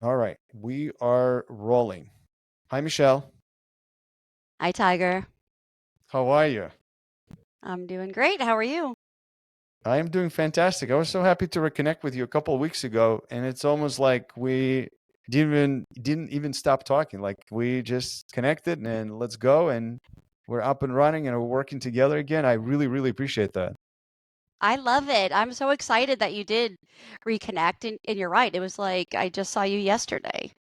All right, we are rolling. Hi, Michelle. Hi, Tiger. How are you? I'm doing great. How are you? I am doing fantastic. I was so happy to reconnect with you a couple of weeks ago, and it's almost like we didn't even stop talking. Like we just connected and let's go, and we're up and running and we're working together again. I really, really appreciate that. I love it. I'm so excited that you did reconnect. And you're right. It was like I just saw you yesterday.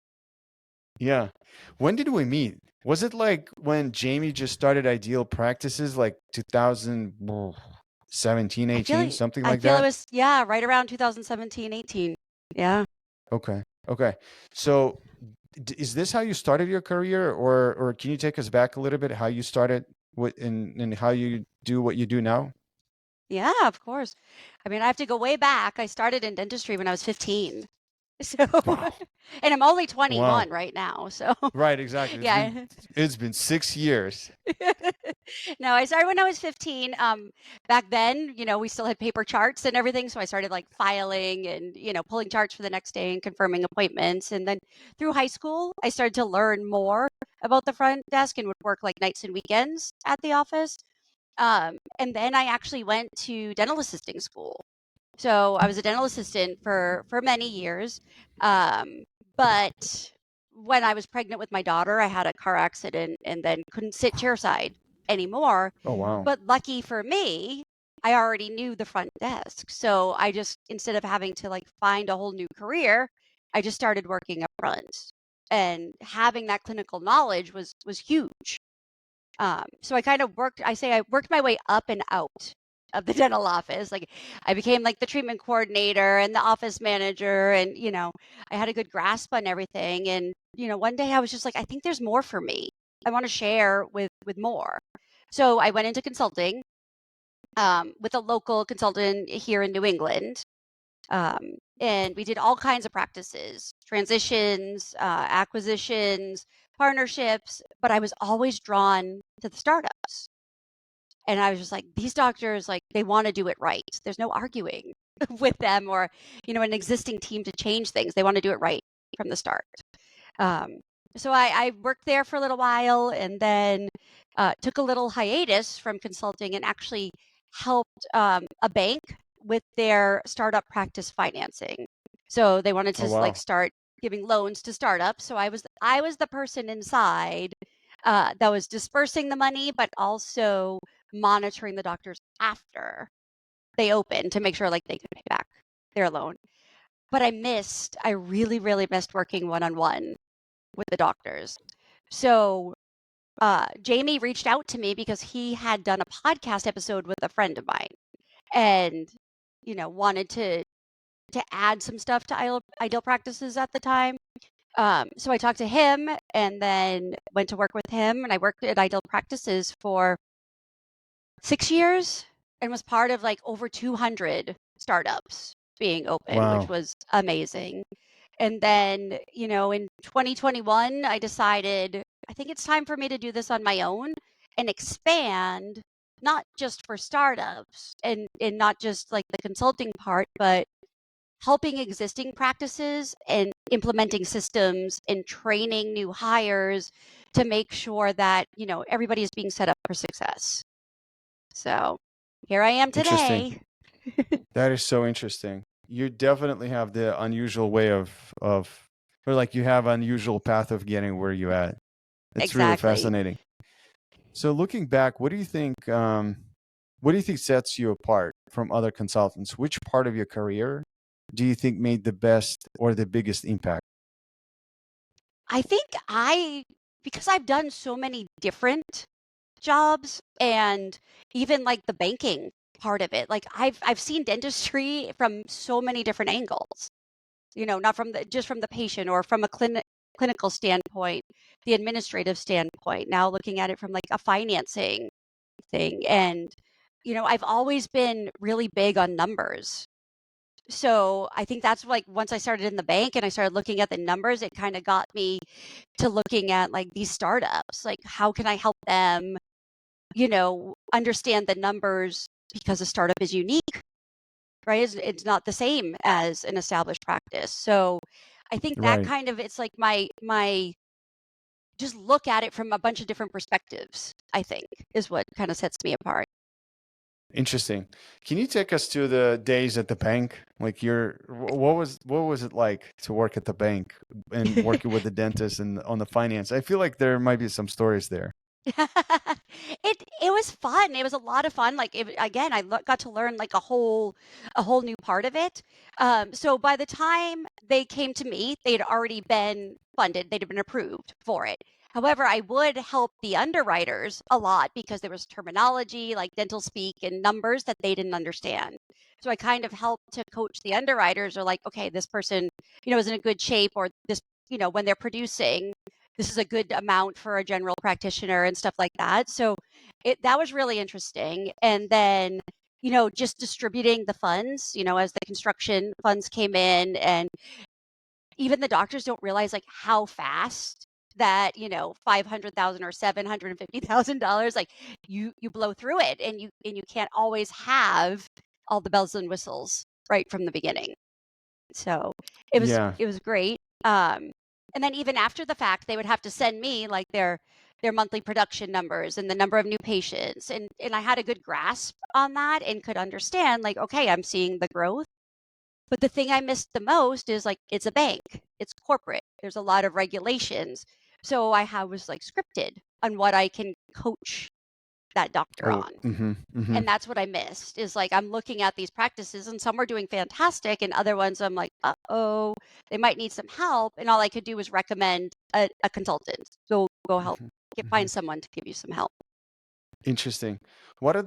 Yeah. When did we meet? Was it like when Jamie just started Ideal Practices, like 2017, I feel 18, like something I like feel it that? was, yeah, right around 2017, 18. Yeah. Okay. Okay. So is this how you started your career, or can you take us back a little bit how you started what and how you do what you do now? Yeah, of course. I mean, I have to go way back. I started in dentistry when I was 15. So, Wow. and I'm only Wow. 21 right now. So, Right, exactly. yeah. It's been 6 years. No, I started when I was 15. Back then, we still had paper charts and everything. So I started like filing and, pulling charts for the next day and confirming appointments. And then through high school, I started to learn more about the front desk and would work like nights and weekends at the office. And then I actually went to dental assisting school. So I was a dental assistant for many years. Um, but when I was pregnant with my daughter, I had a car accident and then couldn't sit chairside anymore. Oh, wow. But lucky for me, I already knew the front desk. So I just, instead of having to like find a whole new career, I just started working up front. And having that clinical knowledge was huge. So I kind of I worked my way up and out of the dental office. Like I became like the treatment coordinator and the office manager and I had a good grasp on everything and one day I was just like I think there's more for me. I want to share with more. So I went into consulting with a local consultant here in New England. And we did all kinds of practices, transitions, acquisitions, partnerships, but I was always drawn to the startups. And I was just like, these doctors, like, they want to do it right. There's no arguing with them or, an existing team to change things. They want to do it right from the start. Um, so I worked there for a little while and then took a little hiatus from consulting and actually helped a bank with their startup practice financing. So they wanted Oh, to like wow. start giving loans to startups. So I was the person inside that was dispersing the money, but also monitoring the doctors after they opened to make sure like they could pay back their loan. But I really, really missed working one on one with the doctors. So Jamie reached out to me because he had done a podcast episode with a friend of mine and, wanted to add some stuff to ideal practices at the time. So I talked to him and then went to work with him and I worked at Ideal Practices for 6 years and was part of like over 200 startups being open, which Wow. was amazing. And then, in 2021, I decided I think it's time for me to do this on my own and expand, not just for startups and not just like the consulting part, but helping existing practices and implementing systems and training new hires to make sure that, everybody is being set up for success. So here I am Interesting. today. That is so interesting. You definitely have the unusual way of or like you have unusual path of getting where you at. It's really Exactly. fascinating. So looking back, what do you think sets you apart from other consultants? Which part of your career do you think made the best or the biggest impact? I think because I've done so many different jobs and even like the banking part of it, like I've seen dentistry from so many different angles, not from just from the patient or from a clinical standpoint, the administrative standpoint, now looking at it from like a financing thing. And, I've always been really big on numbers. So I think that's like once I started in the bank and I started looking at the numbers, it kind of got me to looking at like these startups, like how can I help them, understand the numbers because a startup is unique, right? It's not the same as an established practice. So I think that Right. kind of it's like my just look at it from a bunch of different perspectives, I think, is what kind of sets me apart. Interesting. Can you take us to the days at the bank? Like what was it like to work at the bank and working with the dentist and on the finance? I feel like there might be some stories there. It was fun. It was a lot of fun. Like again, got to learn like a whole new part of it. So by the time they came to me, they'd already been funded. They'd been approved for it. However, I would help the underwriters a lot because there was terminology like dental speak and numbers that they didn't understand. So I kind of helped to coach the underwriters or like, okay, this person, is in a good shape or this, when they're producing, this is a good amount for a general practitioner and stuff like that. So that was really interesting. And then, just distributing the funds, as the construction funds came in and even the doctors don't realize like how fast that, 500,000 or $750,000, like you blow through it and you can't always have all the bells and whistles right from the beginning. So, it was Yeah. it was great, and then even after the fact, they would have to send me, like, their monthly production numbers and the number of new patients, and I had a good grasp on that and could understand, like, "Okay, I'm seeing the growth," but the thing I missed the most is, like, it's a bank, it's corporate, there's a lot of regulations, so was, like, scripted on what I can coach that doctor Oh, on. mm-hmm. And that's what I missed is like I'm looking at these practices and some were doing fantastic and other ones I'm like, uh-oh, they might need some help. And all I could do was recommend a consultant. So go help Hmm. find someone to give you some help. Interesting. What are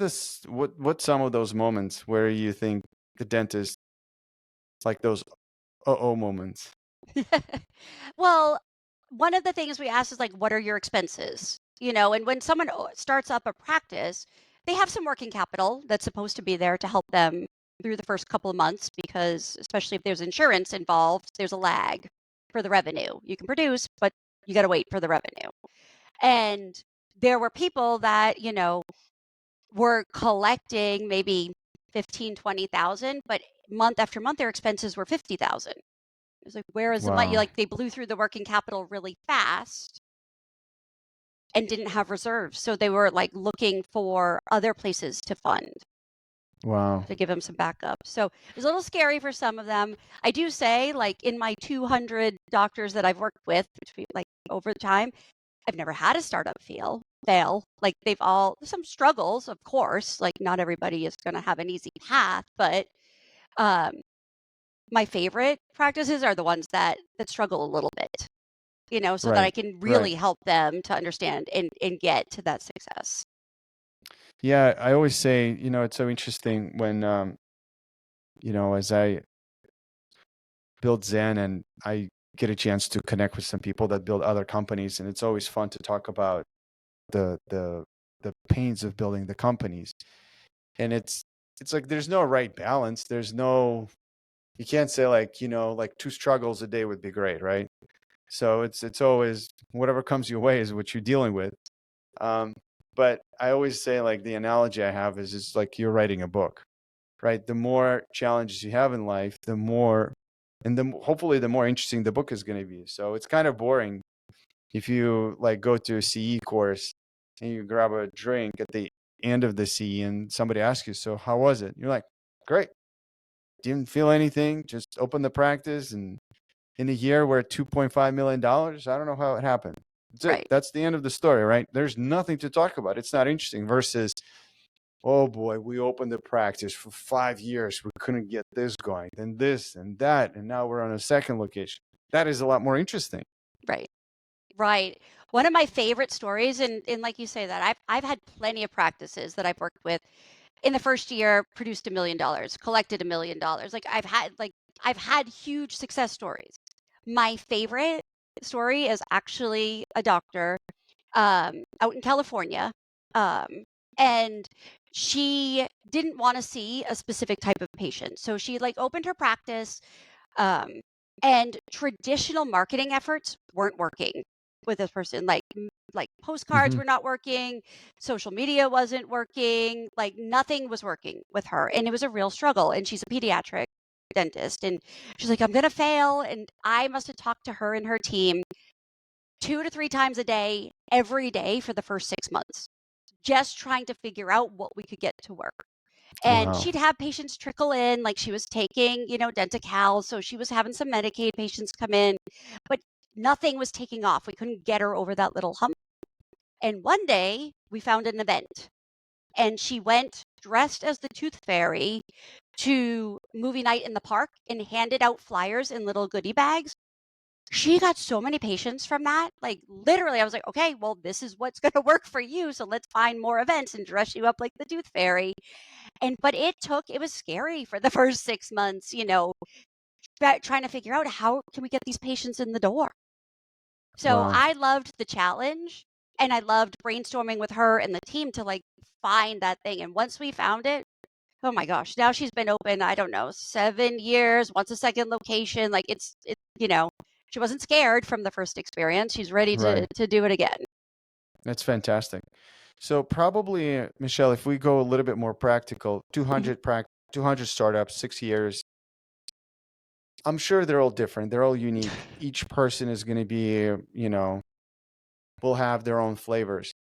what some of those moments where you think the dentist like those uh-oh moments? Well, one of the things we ask is like, what are your expenses? And when someone starts up a practice, they have some working capital that's supposed to be there to help them through the first couple of months because, especially if there's insurance involved, there's a lag for the revenue. You can produce, but you got to wait for the revenue. And there were people that, were collecting maybe 15, 20,000, but month after month, their expenses were 50,000. It's like, where is the money? Wow. Like they blew through the working capital really fast and didn't have reserves. So they were like looking for other places to fund Wow. to give them some backup. So it was a little scary for some of them. I do say, like in my 200 doctors that I've worked with, like over time, I've never had a startup fail. Like they've all some struggles, of course. Like not everybody is going to have an easy path, but um, my favorite practices are the ones that struggle a little bit. So that I Right. can Right. really help them to understand and get to that success. Yeah, I always say, it's so interesting when as I build Zen and I get a chance to connect with some people that build other companies, and it's always fun to talk about the the the pains of building the companies. And it's like there's no right balance. There's no you can't say like, like two struggles a day would be great, right? So it's always whatever comes your way is what you're dealing with. Um, but I always say like the analogy I have is it's like you're writing a book, right? The more challenges you have in life, the more and hopefully the more interesting the book is going to be. So it's kind of boring if you like go to a CE course and you grab a drink at the end of the CE and somebody asks you, "So how was it?" You're like, "Great. Didn't feel anything. Just opened the practice and in a year we're at $2.5 million. I don't know how it happened. That's it. Right. That's the end of the story, right? There's nothing to talk about. It's not interesting versus, oh boy, we opened the practice for 5 years. We couldn't get this going, then this and that. And now we're on a second location. That is a lot more interesting. Right. Right. One of my favorite stories, and like you say that I've had plenty of practices that I've worked with. In the first year, produced $1 million, collected $1 million. Like I've had huge success stories. My favorite story is actually a doctor out in California, um, and she didn't want to see a specific type of patient, so she like opened her practice um, and traditional marketing efforts weren't working with this person. Like postcards Hmm. were not working, social media wasn't working, like nothing was working with her, and it was a real struggle. And she's a pediatric dentist. And she's like, I'm going to fail. And I must have talked to her and her team 2 to 3 times a day, every day for the first 6 months, just trying to figure out what we could get to work. And Wow. she'd have patients trickle in, like she was taking, Denti-Cal, so she was having some Medicaid patients come in, but nothing was taking off. We couldn't get her over that little hump. And one day we found an event, and she went dressed as the Tooth Fairy to movie night in the park and handed out flyers in little goodie bags. She got so many patients from that. Like literally, I was like, okay, well, this is what's going to work for you. So let's find more events and dress you up like the Tooth Fairy. But it was scary for the first 6 months, trying to figure out how can we get these patients in the door. So Wow. I loved the challenge, and I loved brainstorming with her and the team to like find that thing. And once we found it, oh my gosh, now she's been open, I don't know, 7 years, wants a second location. Like she wasn't scared from the first experience. She's ready Right. to do it again. That's fantastic. So probably, Michelle, if we go a little bit more practical, Mhm. 200 startups, 6 years. I'm sure they're all different. They're all unique. Each person is going to be, will have their own flavors.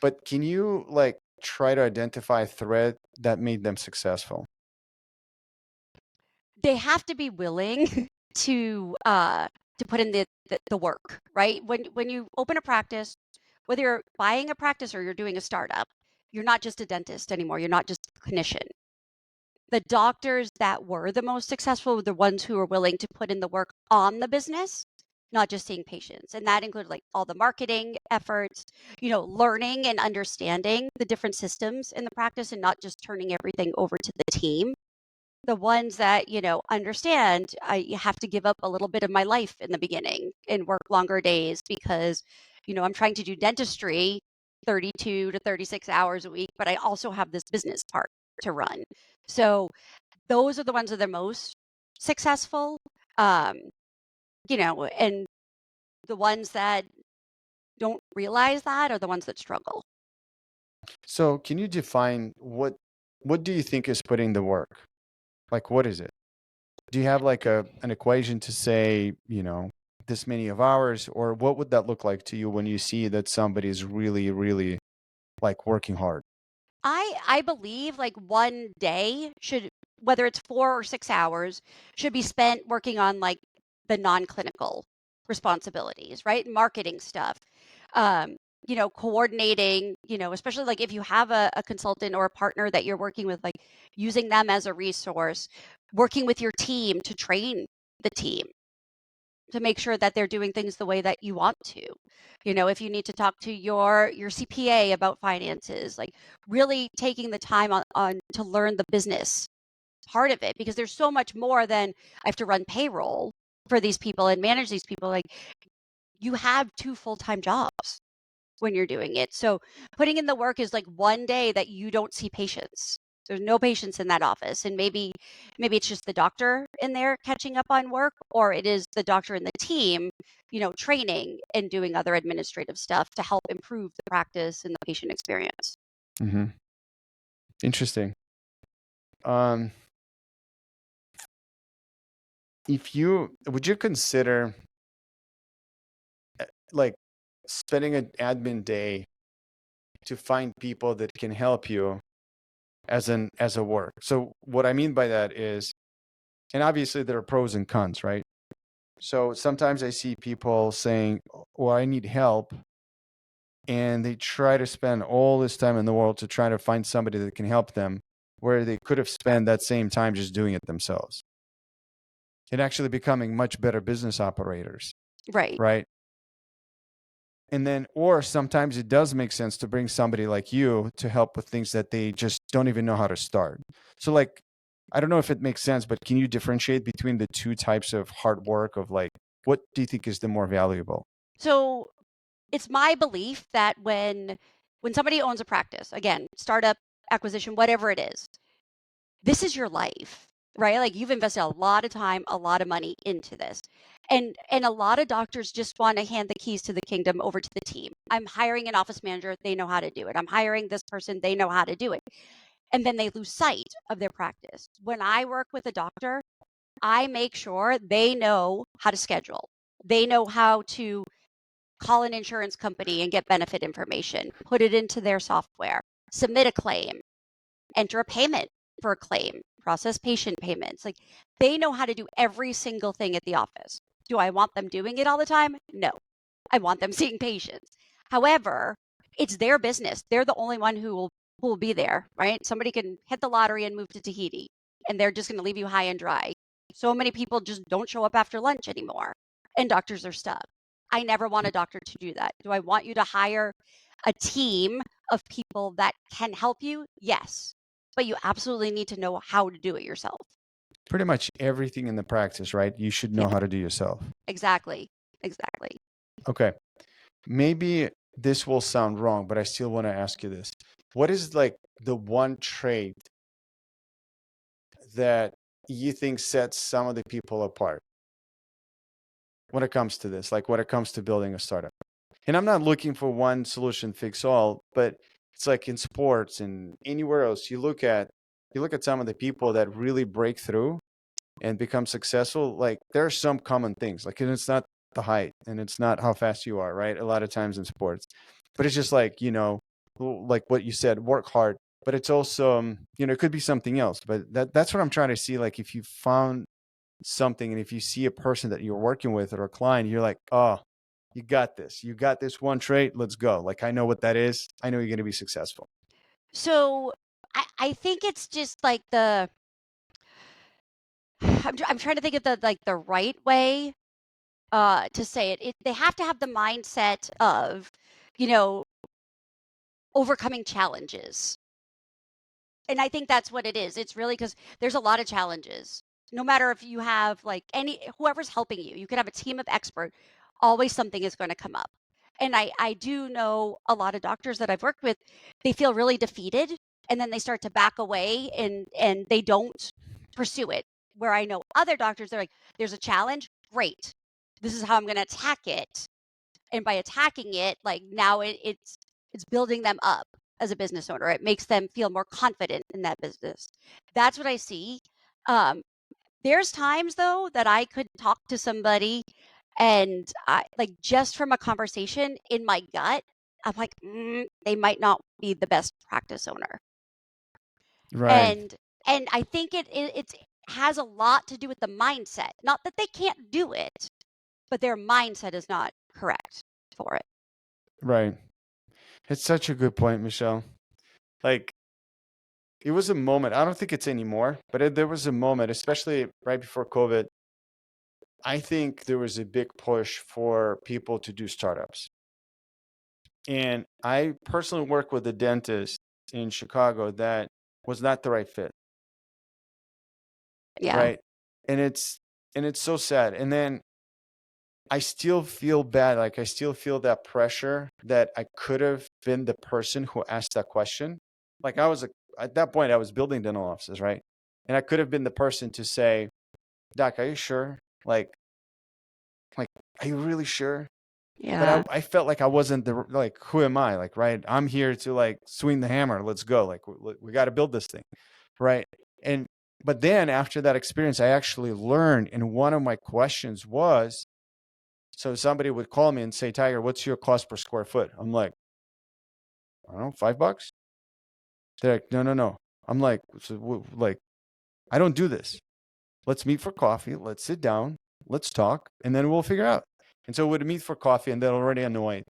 But can you like try to identify a thread that made them successful? They have to be willing to put in the work, right? When you open a practice, whether you're buying a practice or you're doing a startup, you're not just a dentist anymore. You're not just a clinician. The doctors that were the most successful were the ones who were willing to put in the work on the business, not just seeing patients. And that included like all the marketing efforts, learning and understanding the different systems in the practice and not just turning everything over to the team. The ones that, understand I have to give up a little bit of my life in the beginning and work longer days because, I'm trying to do dentistry 32 to 36 hours a week, but I also have this business part to run. So those are the ones that are most successful. Um, and the ones that don't realize that are the ones that struggle. So can you define what do you think is putting the work? Like what is it? Do you have like an equation to say, this many of hours, or what would that look like to you when you see that somebody's really, really like working hard? I believe like one day should, whether it's 4 or 6 hours, should be spent working on like the non-clinical responsibilities, right? Marketing stuff. Um, coordinating, especially like if you have a consultant or a partner that you're working with, like using them as a resource, working with your team to train the team to make sure that they're doing things the way that you want to. If you need to talk to your CPA about finances, like really taking the time on to learn the business part of it, because there's so much more than I have to run payroll for these people and manage these people. Like you have 2 full-time jobs when you're doing it. So putting in the work is like one day that you don't see patients. There's no patients in that office. And maybe it's just the doctor in there catching up on work, or it is the doctor and the team, training and doing other administrative stuff to help improve the practice and the patient experience. Hmm. Interesting. Um, if you would you consider like spending an admin day to find people that can help you as a work? So what I mean by that is, and obviously there are pros and cons, right? So sometimes I see people saying, "Well, I need help," and they try to spend all this time in the world to try to find somebody that can help them, where they could have spent that same time just doing it themselves and actually becoming much better business operators, Right. right? And then, or sometimes it does make sense to bring somebody like you to help with things that they just don't even know how to start. So, like, I don't know if it makes sense, but can you differentiate between the two types of hard work of like, what do you think is the more valuable? So it's my belief that when somebody owns a practice, again, startup, acquisition, whatever it is, this is your life, right? Like you've invested a lot of time, a lot of money into this. And a lot of doctors just want to hand the keys to the kingdom over to the team. I'm hiring an office manager, they know how to do it. I'm hiring this person, they know how to do it. And then they lose sight of their practice. When I work with a doctor, I make sure they know how to schedule. They know how to call an insurance company and get benefit information, put it into their software, submit a claim, enter a payment for a claim, process patient payments. Like, they know how to do every single thing at the office. Do I want them doing it all the time? No. I want them seeing patients. However, it's their business. They're the only one who will be there, right? Somebody can hit the lottery and move to Tahiti, and they're just going to leave you high and dry. So many people just don't show up after lunch anymore, and doctors are stuck. I never want a doctor to do that. Do I want you to hire a team of people that can help you? Yes. But you absolutely need to know how to do it yourself. Pretty much everything in the practice, right? You should know Yeah, how to do yourself. exactly. Exactly. Okay. Maybe this will sound wrong, but I still want to ask you this. What is like the one trait that you think sets some of the people apart when it comes to this, like when it comes to building a startup? And I'm not looking for one solution fix all, but it's like in sports and anywhere else you look at some of the people that really break through and become successful. Like there are some common things, like, and it's not the height and it's not how fast you are, right? A lot of times in sports, but it's just like, like what you said, work hard. But it's also, it could be something else. But that's what I'm trying to see. Like if you found something and if you see a person that you're working with or a client, you're like, oh, you got this. You got this one trait. Let's go. Like I know what that is. I know you're going to be successful. So I think it's just like I'm trying to think of the right way to say it. They have to have the mindset of, you know, overcoming challenges. And I think that's what it is. It's really because there's a lot of challenges. No matter if you have like whoever's helping you, you could have a team of expert, always something is going to come up. And I do know a lot of doctors that I've worked with, they feel really defeated and then they start to back away and they don't pursue it. Where I know other doctors, they're like, there's a challenge, great. This is how I'm going to attack it. And by attacking it, like now it's building them up as a business owner. It makes them feel more confident in that business. That's what I see. Um, there's times though that I could talk to somebody and I like just from a conversation in my gut, I'm like, they might not be the best practice owner. Right. And and I think it has a lot to do with the mindset. Not that they can't do it, but their mindset is not correct for it. Right. It's such a good point, Michelle. Like it was a moment. I don't think it's anymore, but there was a moment, especially right before COVID. I think there was a big push for people to do startups. And I personally work with a dentist in Chicago that was not the right fit, Yeah. right? And it's so sad. And then I still feel bad. Like I still feel that pressure that I could have been the person who asked that question. Like at that point I was building dental offices, right? And I could have been the person to say, Doc, are you sure? Like, are you really sure? But I, Yeah. I felt like I wasn't like, who am I? Like, right? I'm here to like swing the hammer. Let's go. Like, we got to build this thing, right? And but then after that experience, I actually learned. And one of my questions was, so somebody would call me and say, Tiger, what's your cost per square foot? I'm like, I don't know, $5. They're like, no, no, no. I'm like, like, I don't do this. Let's meet for coffee. Let's sit down. Let's talk, and then we'll figure out. And so we'd meet for coffee, and they're already annoyed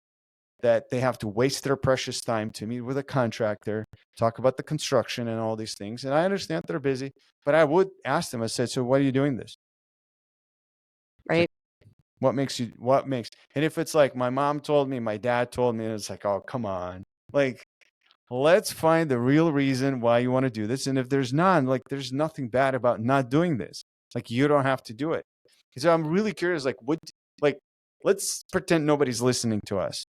that they have to waste their precious time to meet with a contractor, talk about the construction and all these things. And I understand they're busy, but I would ask them, I said, so why are you doing this? It's like, Right. what makes, and if it's like my mom told me, my dad told me, and it's like, oh, come on. Like, let's find the real reason why you want to do this. And if there's none, like, there's nothing bad about not doing this. Like, you don't have to do it. So I'm really curious, like, let's pretend nobody's listening to us.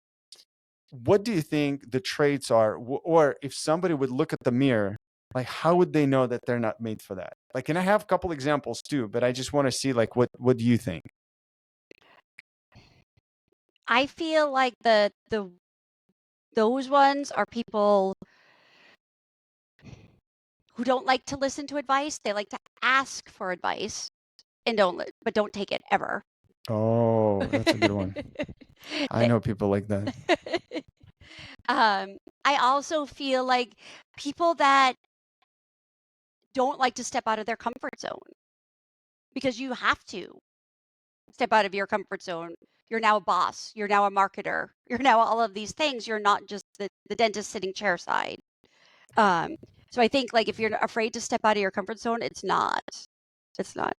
What do you think the traits are? Or if somebody would look at the mirror, like how would they know that they're not made for that? Like, and I have a couple examples too, but I just want to see like what do you think? I feel like those ones are people who don't like to listen to advice. They like to ask for advice. and don't take it ever. Oh, that's a good one. I know people like that. I also feel like people that don't like to step out of their comfort zone, because you have to step out of your comfort zone. You're now a boss. You're now a marketer. You're now all of these things. You're not just the dentist sitting chairside. Um, so I think like if you're afraid to step out of your comfort zone, it's not. It's not.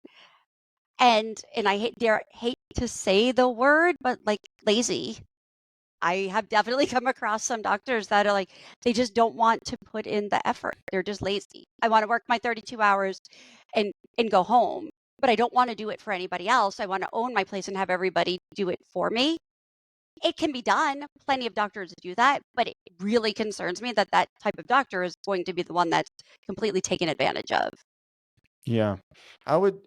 And I hate to say the word, but like lazy. I have definitely come across some doctors that are like, they just don't want to put in the effort. They're just lazy. I want to work my 32 hours and go home, but I don't want to do it for anybody else. I want to own my place and have everybody do it for me. It can be done. Plenty of doctors do that, but it really concerns me that that type of doctor is going to be the one that's completely taken advantage of. Yeah. I would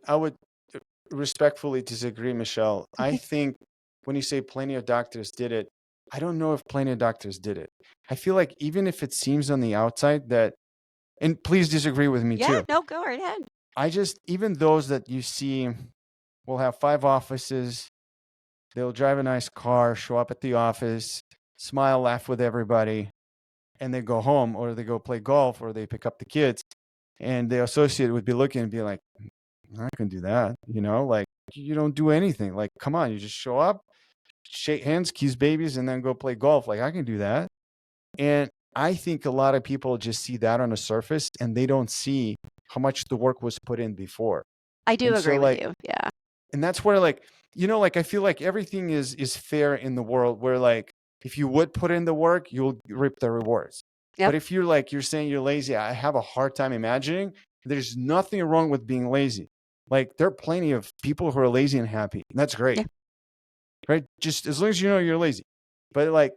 respectfully disagree, Michelle. I think when you say plenty of doctors did it, I don't know if plenty of doctors did it. I feel like even if it seems on the outside that, and please disagree with me Yeah, too. no, go right ahead. I just, even those that you see will have 5 offices, they'll drive a nice car, show up at the office, smile, laugh with everybody, and they go home or they go play golf or they pick up the kids, and the associate would be looking and be like, I'm not gonna do that, like you don't do anything. Like, come on, you just show up, shake hands, kiss babies, and then go play golf. Like, I can do that. And I think a lot of people just see that on the surface and they don't see how much the work was put in before. I do And so agree with like, you. Yeah. and that's where like, like I feel like everything is fair in the world where like if you would put in the work, you'll reap the rewards. Yep. But if you're saying you're lazy, I have a hard time imagining there's nothing wrong with being lazy. Like there are plenty of people who are lazy and happy. And that's great. Yeah. Right? Just as long as you know you're lazy. But like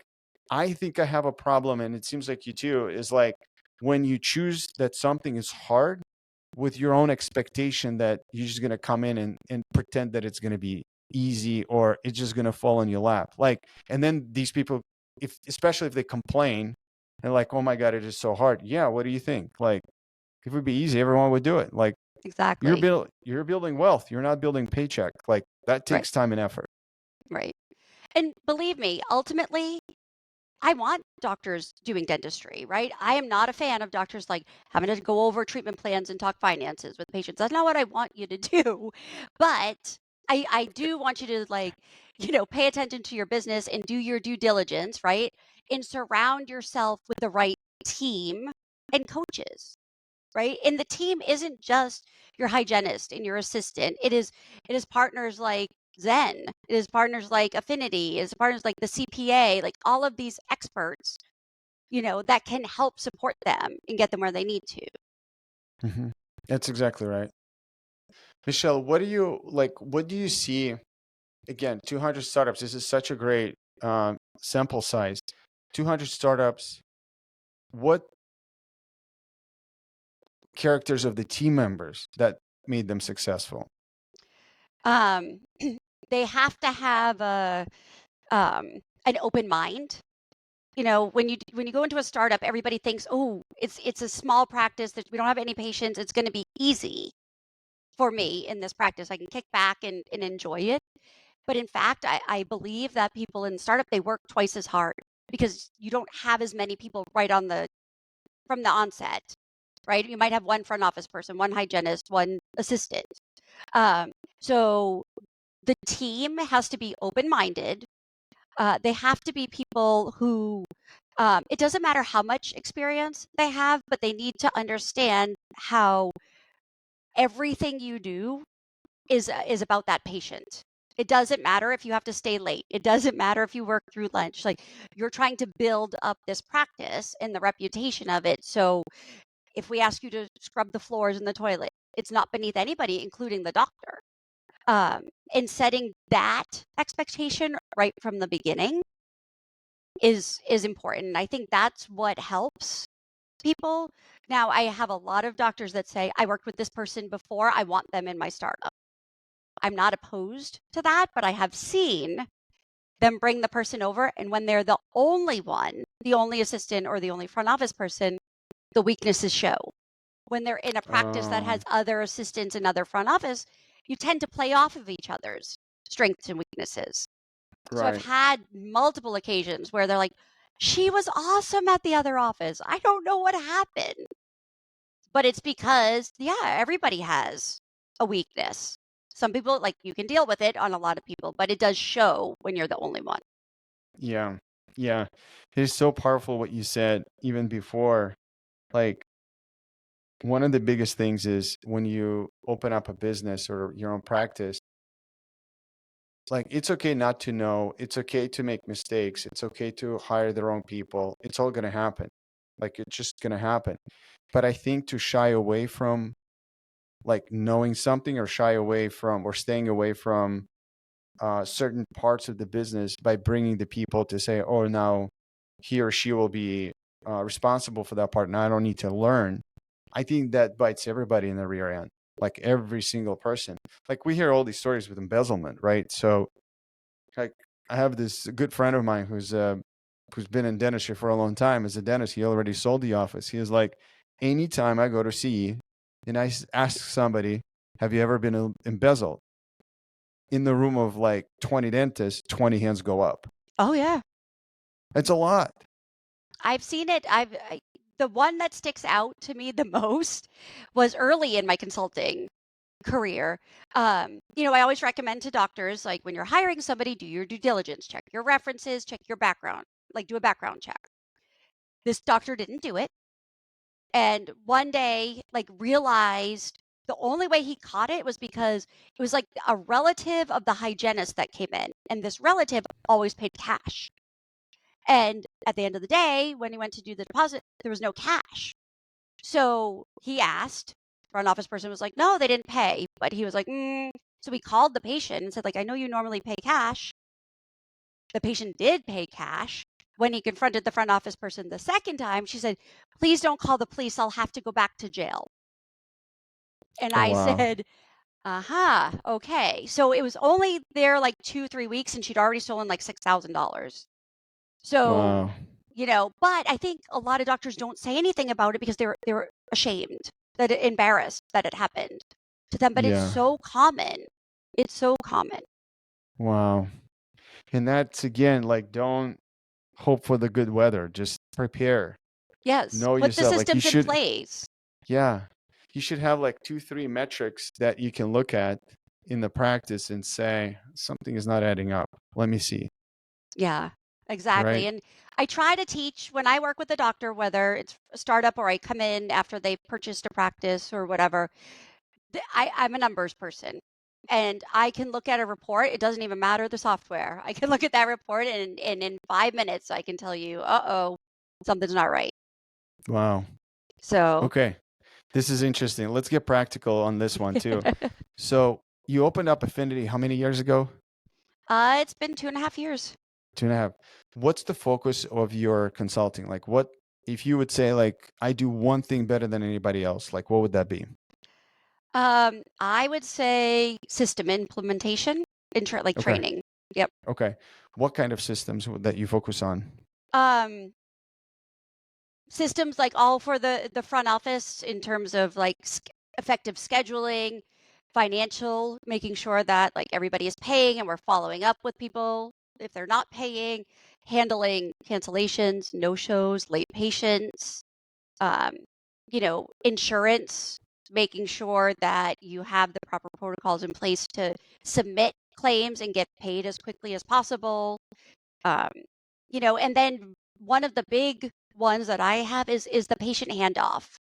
I think I have a problem, and it seems like you too, is like when you choose that something is hard with your own expectation that you're just gonna come in and pretend that it's gonna be easy or it's just gonna fall in your lap. Like, and then these people, especially if they complain and like, oh my God, it is so hard. Yeah, what do you think? Like, if it would be easy, everyone would do it. Like Exactly. you're building wealth. You're not building paycheck. Like that Right. takes time and effort. Right. And believe me, ultimately, I want doctors doing dentistry, right? I am not a fan of doctors like having to go over treatment plans and talk finances with patients. That's not what I want you to do. But I do want you to like, pay attention to your business and do your due diligence, right? And surround yourself with the right team and coaches, right? And the team isn't just your hygienist and your assistant. It is partners like Zen. It is partners like Affinity. It is partners like the CPA, like all of these experts, that can help support them and get them where they need to. Hmm. That's exactly right. Michelle, what do you like? What do you see? Again, 200 startups. This is such a great sample size. 200 startups. What characters of the team members that made them successful? Um, they have to have an open mind. When you go into a startup, everybody thinks, oh, it's a small practice that we don't have any patients. It's going to be easy for me in this practice. I can kick back and enjoy it. But in fact, I believe that people in startup, they work twice as hard because you don't have as many people right from the onset, right? You might have one front office person, one hygienist, one assistant. Um, so the team has to be open-minded. They have to be people who, it doesn't matter how much experience they have, but they need to understand how everything you do is about that patient. It doesn't matter if you have to stay late. It doesn't matter if you work through lunch. Like you're trying to build up this practice and the reputation of it. So if we ask you to scrub the floors in the toilet, it's not beneath anybody, including the doctor. And setting that expectation right from the beginning is important. And I think that's what helps people. Now, I have a lot of doctors that say, I worked with this person before. I want them in my startup. I'm not opposed to that, but I have seen them bring the person over. And when they're the only one, the only assistant or the only front office person, the weaknesses show. When they're in a practice that has Um, other assistants and other front office, you tend to play off of each other's strengths and weaknesses. So I've Right. had multiple occasions where they're like, she was awesome at the other office. I don't know what happened. But it's because, yeah, everybody has a weakness. Some people, like, you can deal with it on a lot of people, but it does show when you're the only one. Yeah. Yeah. It is so powerful what you said even before. Like, one of the biggest things is when you open up a business or your own practice, like it's okay not to know, it's okay to make mistakes, it's okay to hire the wrong people. It's all going to happen. Like it's just going to happen. But I think to shy away from like knowing something or shy away from or staying away from certain parts of the business by bringing the people to say, oh, now he or she will be responsible for that part and I don't need to learn. I think that bites everybody in the rear end, like every single person. Like we hear all these stories with embezzlement, right? So, like, I have this good friend of mine who's been in dentistry for a long time. As a dentist, he already sold the office. He is like, anytime I go to see and ask somebody, "Have you ever been embezzled?" In the room of like 20 dentists, 20 hands go up. Oh, yeah. It's a lot. I've seen it. The one that sticks out to me the most was early in my consulting career. I always recommend to doctors, like when you're hiring somebody, do your due diligence, check your references, check your background, like do a background check. This doctor didn't do it. And one day, like realized the only way he caught it was because it was like a relative of the hygienist that came in. And this relative always paid cash. And at the end of the day, when he went to do the deposit, there was no cash. So he asked, front office person was like, no, they didn't pay. But he was like, So we called the patient and said, like, I know you normally pay cash. The patient did pay cash. When he confronted the front office person the second time, she said, please don't call the police. I'll have to go back to jail. And Oh I wow, said, okay. So it was only there like 2, 3 weeks and she'd already stolen like $6,000. So, wow, but I think a lot of doctors don't say anything about it because they're ashamed, embarrassed that it happened to them. But it's yeah, so common. It's so common. wow. And that's again like don't hope for the good weather. Just prepare. Yes. Know Put the yourself. Like you systems in should, place. yeah. You should have like 2, 3 metrics that you can look at in the practice and say something is not adding up. Let me see. Yeah, exactly. Right. And I try to teach when I work with a doctor, whether it's a startup or I come in after they purchased a practice or whatever. I'm a numbers person. And I can look at a report. It doesn't even matter the software. I can look at that report and in 5 minutes I can tell you, uh-oh, something's not right. Wow. So Okay. This is interesting. Let's get practical on this one too. So you opened up Affinity how many years ago? it's been 2.5 years. 2.5. What's the focus of your consulting? Like what if you would say like I do one thing better than anybody else, like what would that be? I would say system implementation, like Okay. training. Yep. Okay. What kind of systems that you focus on? Um, Systems like all for the front office in terms of like effective scheduling, financial, making sure that like everybody is paying and we're following up with people if they're not paying, handling cancellations, no shows, late patients, um, insurance, making sure that you have the proper protocols in place to submit claims and get paid as quickly as possible. Um, and then one of the big ones that I have is the patient handoff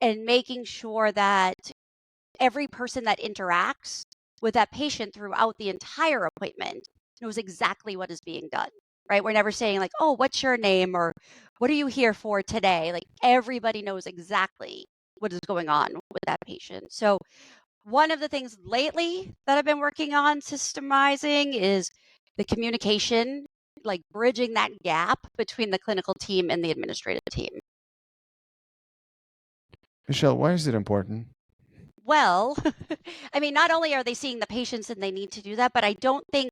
and making sure that every person that interacts with that patient throughout the entire appointment knows exactly what is being done. Right? We're never saying like, "Oh, what's your name?" or "What are you here for today?" Like everybody knows exactly what is going on with that patient. So, one of the things lately that I've been working on systemizing is the communication, like bridging that gap between the clinical team and the administrative team. Michelle, why is it important? Well, I mean, not only are they seeing the patients and they need to do that, but I don't think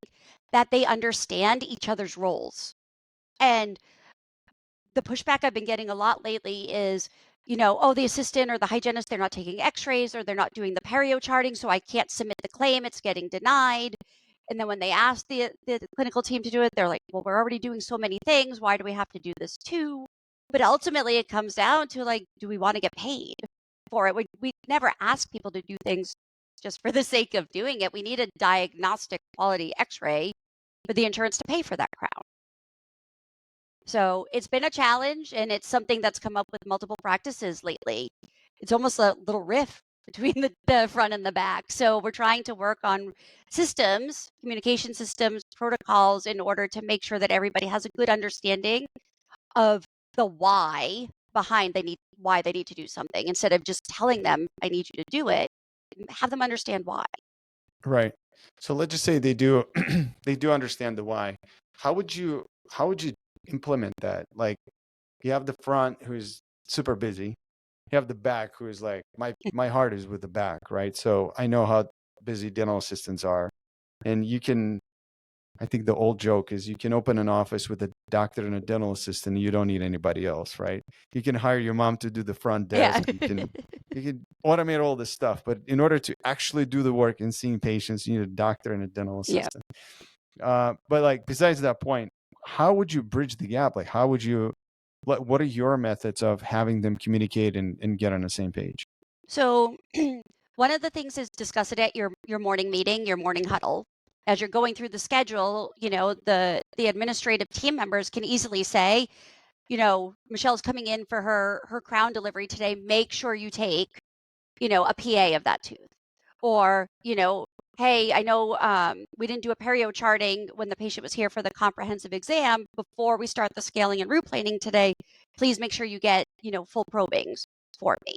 that they understand each other's roles. And the pushback I've been getting a lot lately is oh, the assistant or the hygienist, they're not taking x-rays or they're not doing the perio charting, so I can't submit the claim, it's getting denied. And then when they ask the clinical team to do it, they're like, well, we're already doing so many things, why do we have to do this too? But ultimately it comes down to like, do we want to get paid for it? We never ask people to do things just for the sake of doing it. We need a diagnostic quality x-ray for the insurance to pay for that crown. So it's been a challenge, and it's something that's come up with multiple practices lately. It's almost a little rift between the front and the back. So we're trying to work on systems, communication systems, protocols in order to make sure that everybody has a good understanding of the why behind why they need to do something, instead of just telling them, I need you to do it, have them understand why. Right. So let's just say they do they do understand the why. How would you implement that? Like you have the front who's super busy. You have the back who is like my heart is with the back, right? So I know how busy dental assistants are. And you can I think the old joke is you can open an office with a doctor and a dental assistant and you don't need anybody else, right? You can hire your mom to do the front Yeah. desk. You can automate all this stuff, but in order to actually do the work in seeing patients, you need a doctor and a dental Yeah. assistant. But like besides that point, how would you bridge the gap? Like how would you what are your methods of having them communicate and get on the same page? So one of the things is discuss it at your morning meeting, your morning huddle. As you're going through the schedule, the administrative team members can easily say, Michelle's coming in for her crown delivery today. Make sure you take, a PA of that tooth. Or, hey, I know we didn't do a perio charting when the patient was here for the comprehensive exam. Before we start the scaling and root planing today, please make sure you get, full probings for me.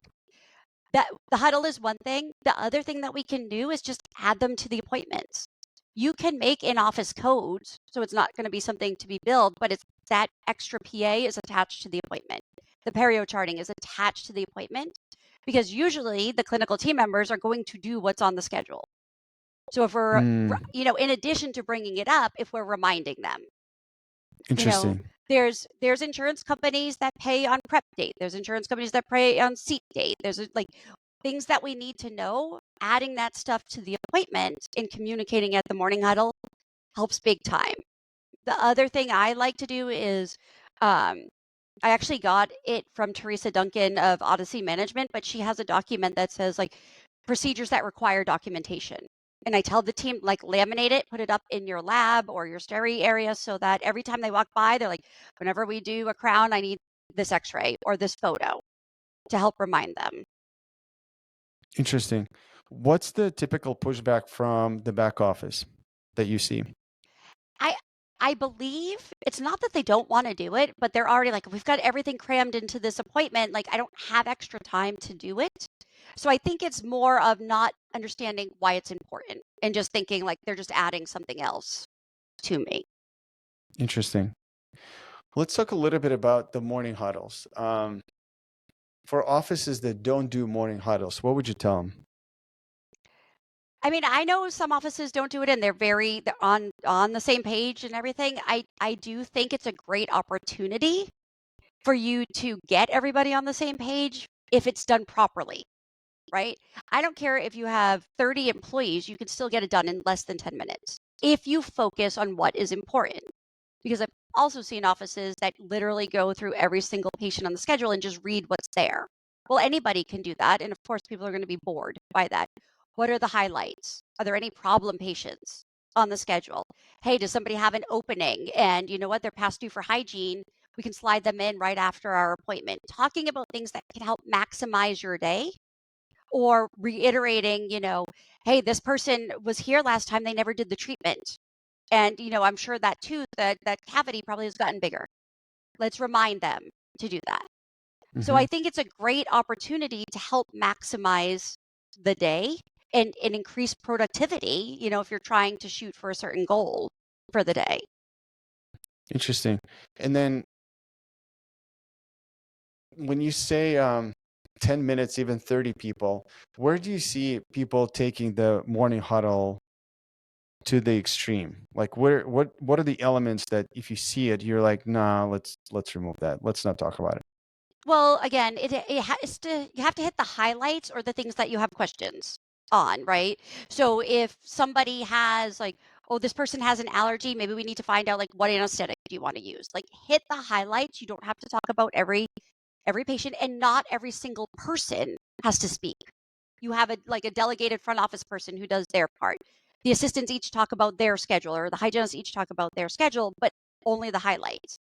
That the huddle is one thing. The other thing that we can do is just add them to the appointments. You can make in-office codes, so it's not going to be something to be billed, but it's that extra PA is attached to the appointment. The perio charting is attached to the appointment because usually the clinical team members are going to do what's on the schedule. So if we're, Mm, in addition to bringing it up, if we're reminding them, you know, interesting. there's insurance companies that pay on prep date. There's insurance companies that pay on seat date. There's like things that we need to know. Adding that stuff to the appointment and communicating at the morning huddle helps big time. The other thing I like to do is, um, I actually got it from Teresa Duncan of Odyssey Management, but she has a document that says like procedures that require documentation. And I tell the team, like, laminate it, put it up in your lab or your steri area so that every time they walk by, they're like, whenever we do a crown, I need this x ray or this photo to help remind them. Interesting. What's the typical pushback from the back office that you see? I I believe it's not that they don't wanna do it, but they're already like, "We've got everything crammed into this appointment, like, I don't have extra time to do it." So I think it's more of not understanding why it's important and just thinking like they're just adding something else to me. Interesting. Let's talk a little bit about the morning huddles. For offices that don't do morning huddles, what would you tell them? I mean, I know some offices don't do it and they're on the same page and everything. I do think it's a great opportunity for you to get everybody on the same page if it's done properly. Right? I don't care if you have 30 employees, you can still get it done in less than 10 minutes if you focus on what is important. Because I've also seen offices that literally go through every single patient on the schedule and just read what's there. Well, anybody can do that. And of course, people are going to be bored by that. What are the highlights? Are there any problem patients on the schedule? Hey, does somebody have an opening? And you know what? They're past due for hygiene. We can slide them in right after our appointment. Talking about things that can help maximize your day or reiterating, hey, this person was here last time, they never did the treatment. And, I'm sure that tooth, that cavity probably has gotten bigger. Let's remind them to do that. So Hmm. I think it's a great opportunity to help maximize the day and increase productivity, if you're trying to shoot for a certain goal for the day. Interesting. And then when you say 10 minutes, even 30 people, where do you see people taking the morning huddle to the extreme? Like what are the elements that if you see it, you're like, nah, let's remove that. Let's not talk about it. Well, again, it has to you have to hit the highlights or the things that you have questions on, right? So if somebody has like, oh, this person has an allergy, maybe we need to find out like what anesthetic do you want to use? Like hit the highlights. You don't have to talk about every patient, and not every single person has to speak. You have a delegated front office person who does their part. The assistants each talk about their schedule, or the hygienists each talk about their schedule, but only the highlights.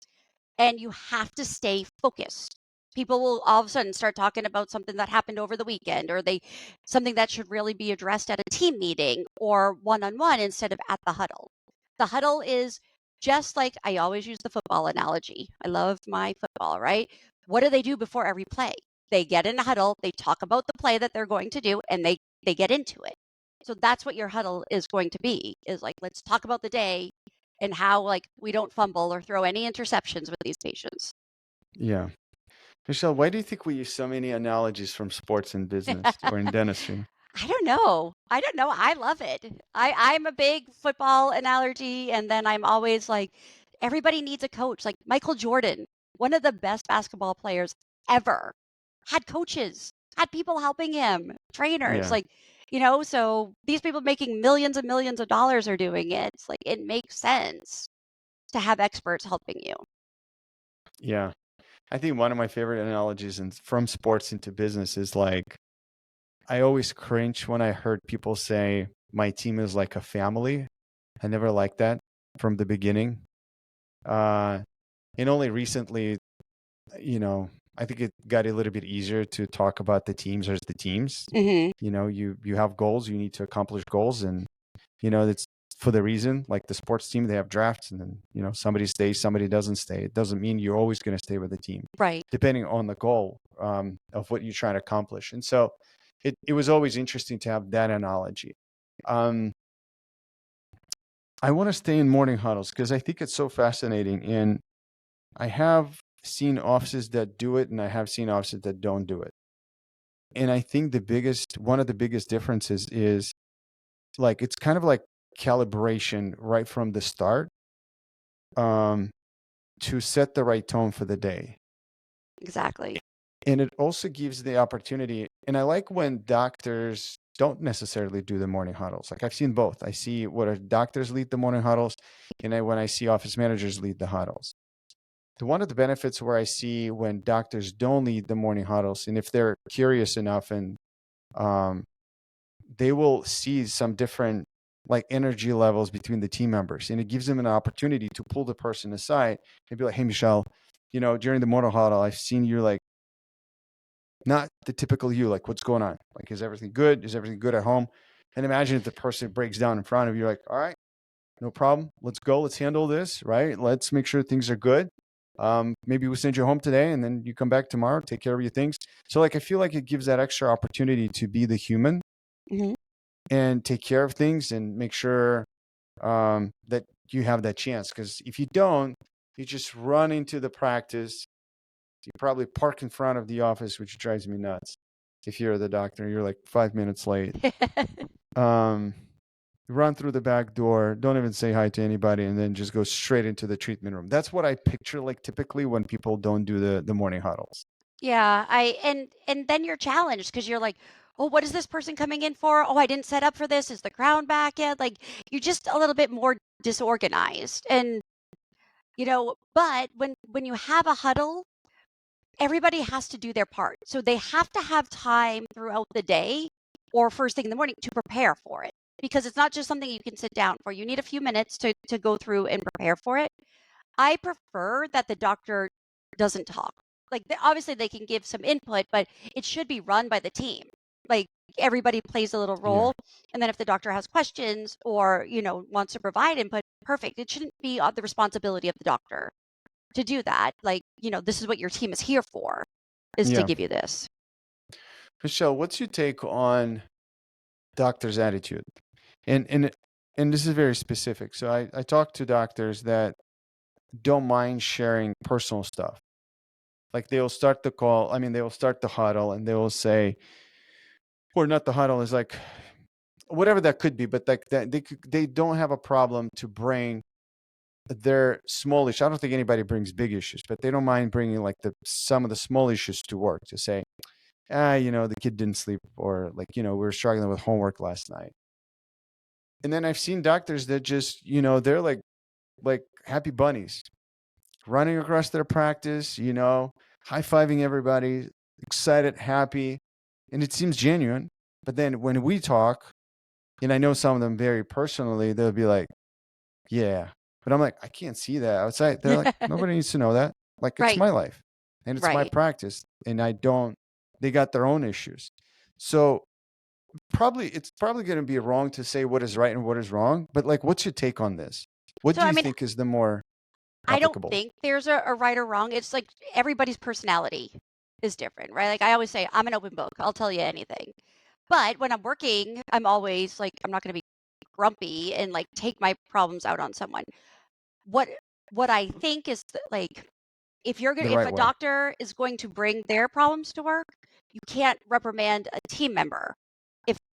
And you have to stay focused. People will all of a sudden start talking about something that happened over the weekend, or they something that should really be addressed at a team meeting or one-on-one instead of at the huddle. The huddle is just like, I always use the football analogy. I love my football, right? What do they do before every play? They get in a huddle, they talk about the play that they're going to do, and they get into it. So that's what your huddle is going to be, is like, let's talk about the day and how like we don't fumble or throw any interceptions with these patients. Yeah. Michelle, why do you think we use so many analogies from sports and business or in dentistry? I don't know. I don't know. I love it. I'm a big football analogy, and then I'm always like, everybody needs a coach. Like Michael Jordan, one of the best basketball players ever, had coaches, had people helping him, trainers. Yeah. Like, so these people making millions of dollars are doing it. It's like it makes sense to have experts helping you. Yeah. I think one of my favorite analogies from sports into business is like, I always cringe when I heard people say, my team is like a family. I never liked that from the beginning. Uh, and only recently, you know, I think it got a little bit easier to talk about the teams as the teams. Hmm. You have goals, you need to accomplish goals, and it's for the reason. Like the sports team, they have drafts, and then somebody stays, somebody doesn't stay. It doesn't mean you're always going to stay with the team, Right. depending on the goal of what you're trying to accomplish. And so, it was always interesting to have that analogy. Um, I want to stay in morning huddles because I think it's so fascinating, and I have seen offices that do it, and I have seen offices that don't do it. And I think one of the biggest differences is like it's kind of like calibration right from the start, um, to set the right tone for the day. Exactly. And it also gives the opportunity. And I like when doctors don't necessarily do the morning huddles. Like I've seen both. I see where doctors lead the morning huddles, and when I see office managers lead the huddles. One of the benefits where I see when doctors don't lead the morning huddles, and if they're curious enough, and um, they will see some different like energy levels between the team members, and it gives them an opportunity to pull the person aside and be like, "Hey, Michelle, during the morning huddle, I've seen you like not the typical you. Like, what's going on? Like, is everything good? Is everything good at home?" And imagine if the person breaks down in front of you, like, "All right, no problem. Let's go. Let's handle this. Right. Let's make sure things are good. Maybe we send you home today, and then you come back tomorrow, take care of your things." So, like, I feel like it gives that extra opportunity to be the human Hmm. and take care of things and make sure that you have that chance. Because if you don't, you just run into the practice. You probably park in front of the office, which drives me nuts. If you're the doctor, you're like 5 minutes late. Um, run through the back door, don't even say hi to anybody, and then just go straight into the treatment room. That's what I picture like typically when people don't do the morning huddles. Yeah, and then you're challenged because you're like, "Oh, what is this person coming in for? Oh, I didn't set up for this. Is the crown back yet?" Like you're just a little bit more disorganized. And but when you have a huddle, everybody has to do their part. So they have to have time throughout the day or first thing in the morning to prepare for it, because it's not just something you can sit down for. You need a few minutes to go through and prepare for it. I prefer that the doctor doesn't talk. Like, obviously, they can give some input, but it should be run by the team. Like, everybody plays a little Yeah. role. And then if the doctor has questions or, wants to provide input, perfect. It shouldn't be the responsibility of the doctor to do that. Like, this is what your team is here for, is to Yeah. give you this. Michelle, what's your take on doctors' attitude? And this is very specific. So I talk to doctors that don't mind sharing personal stuff. Like they'll start the call, I mean, they will start the huddle and they will say, or not the huddle, is like whatever that could be, but like that they don't have a problem to bring they're small issues. I don't think anybody brings big issues, but they don't mind bringing like some of the small issues to work to say, the kid didn't sleep, or like, we were struggling with homework last night. And then I've seen doctors that just, they're like happy bunnies running across their practice, high-fiving everybody, excited, happy, and it seems genuine. But then when we talk, and I know some of them very personally, they'll be like, yeah. But I'm like, I can't see that outside. They're like, nobody needs to know that. Like, it's Right. my life and it's my Right. practice. And they got their own issues. So it's probably going to be wrong to say what is right and what is wrong. But like, what's your take on this? What So, do I you mean, think is the more I don't applicable? think there's a right or wrong. It's like everybody's personality is different, right? Like I always say, I'm an open book. I'll tell you anything. But when I'm working, I'm always like, I'm not going to be grumpy and like take my problems out on someone. What what I think is like The if right a way. doctor is going to bring their problems to work, you can't reprimand a team member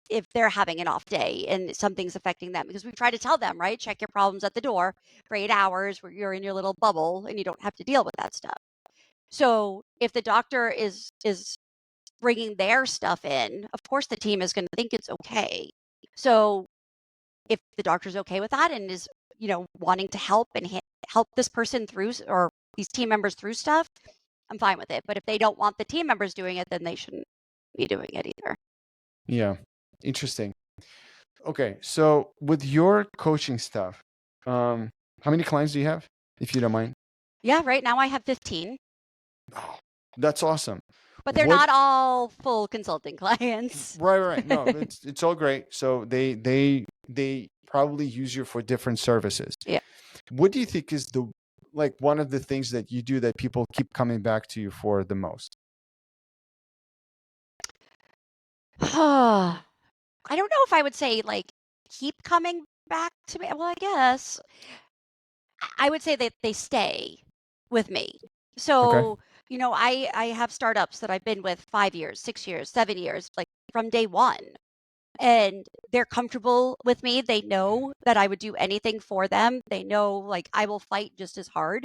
if they're having an off day and something's affecting them, because we try to tell them, right, check your problems at the door for 8 hours where you're in your little bubble and you don't have to deal with that stuff. So if the doctor is bringing their stuff in, of course the team is going to think it's okay. So if the doctor's okay with that and is wanting to help and help this person through, or these team members through stuff, I'm fine with it. But if they don't want the team members doing it, then they shouldn't be doing it either. Yeah. Interesting. Okay. So with your coaching stuff, how many clients do you have, if you don't mind? Yeah, right now I have 15, Oh, that's awesome. but they're What not all full consulting clients. Right. No, it's all great. So they probably use you for different services. Yeah. What do you think is one of the things that you do that people keep coming back to you for the most? I don't know if I would say like keep coming back to me. Well, I guess I would say that they stay with me. Okay. So, I have startups that I've been with 5 years, 6 years, 7 years, like from day one. And they're comfortable with me. They know that I would do anything for them. They know like I will fight just as hard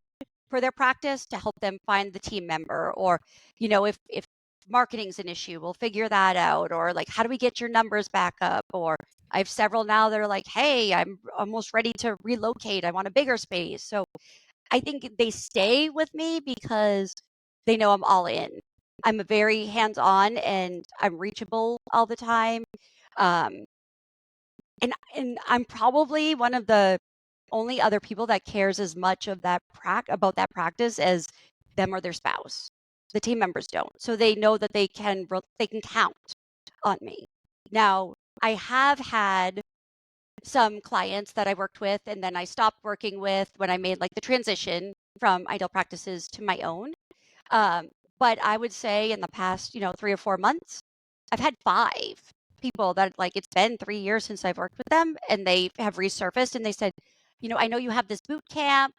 for their practice to help them find the team member, or if marketing's an issue, we'll figure that out, or like how do we get your numbers back up, or I have several now that are like, hey, I'm almost ready to relocate, I want a bigger space. So I think they stay with me because they know I'm all in. I'm a very hands-on and I'm reachable all the time. um and I'm probably one of the only other people that cares as much of that about that practice as them or their spouse. The team members don't. So they know that they can count on me. Now, I have had some clients that I worked with and then I stopped working with when I made like the transition from ideal practices to my own. Um, but I would say in the past, 3 or 4 months, I've had 5 people that like it's been 3 years since I've worked with them, and they have resurfaced and they said, I know you have this boot camp.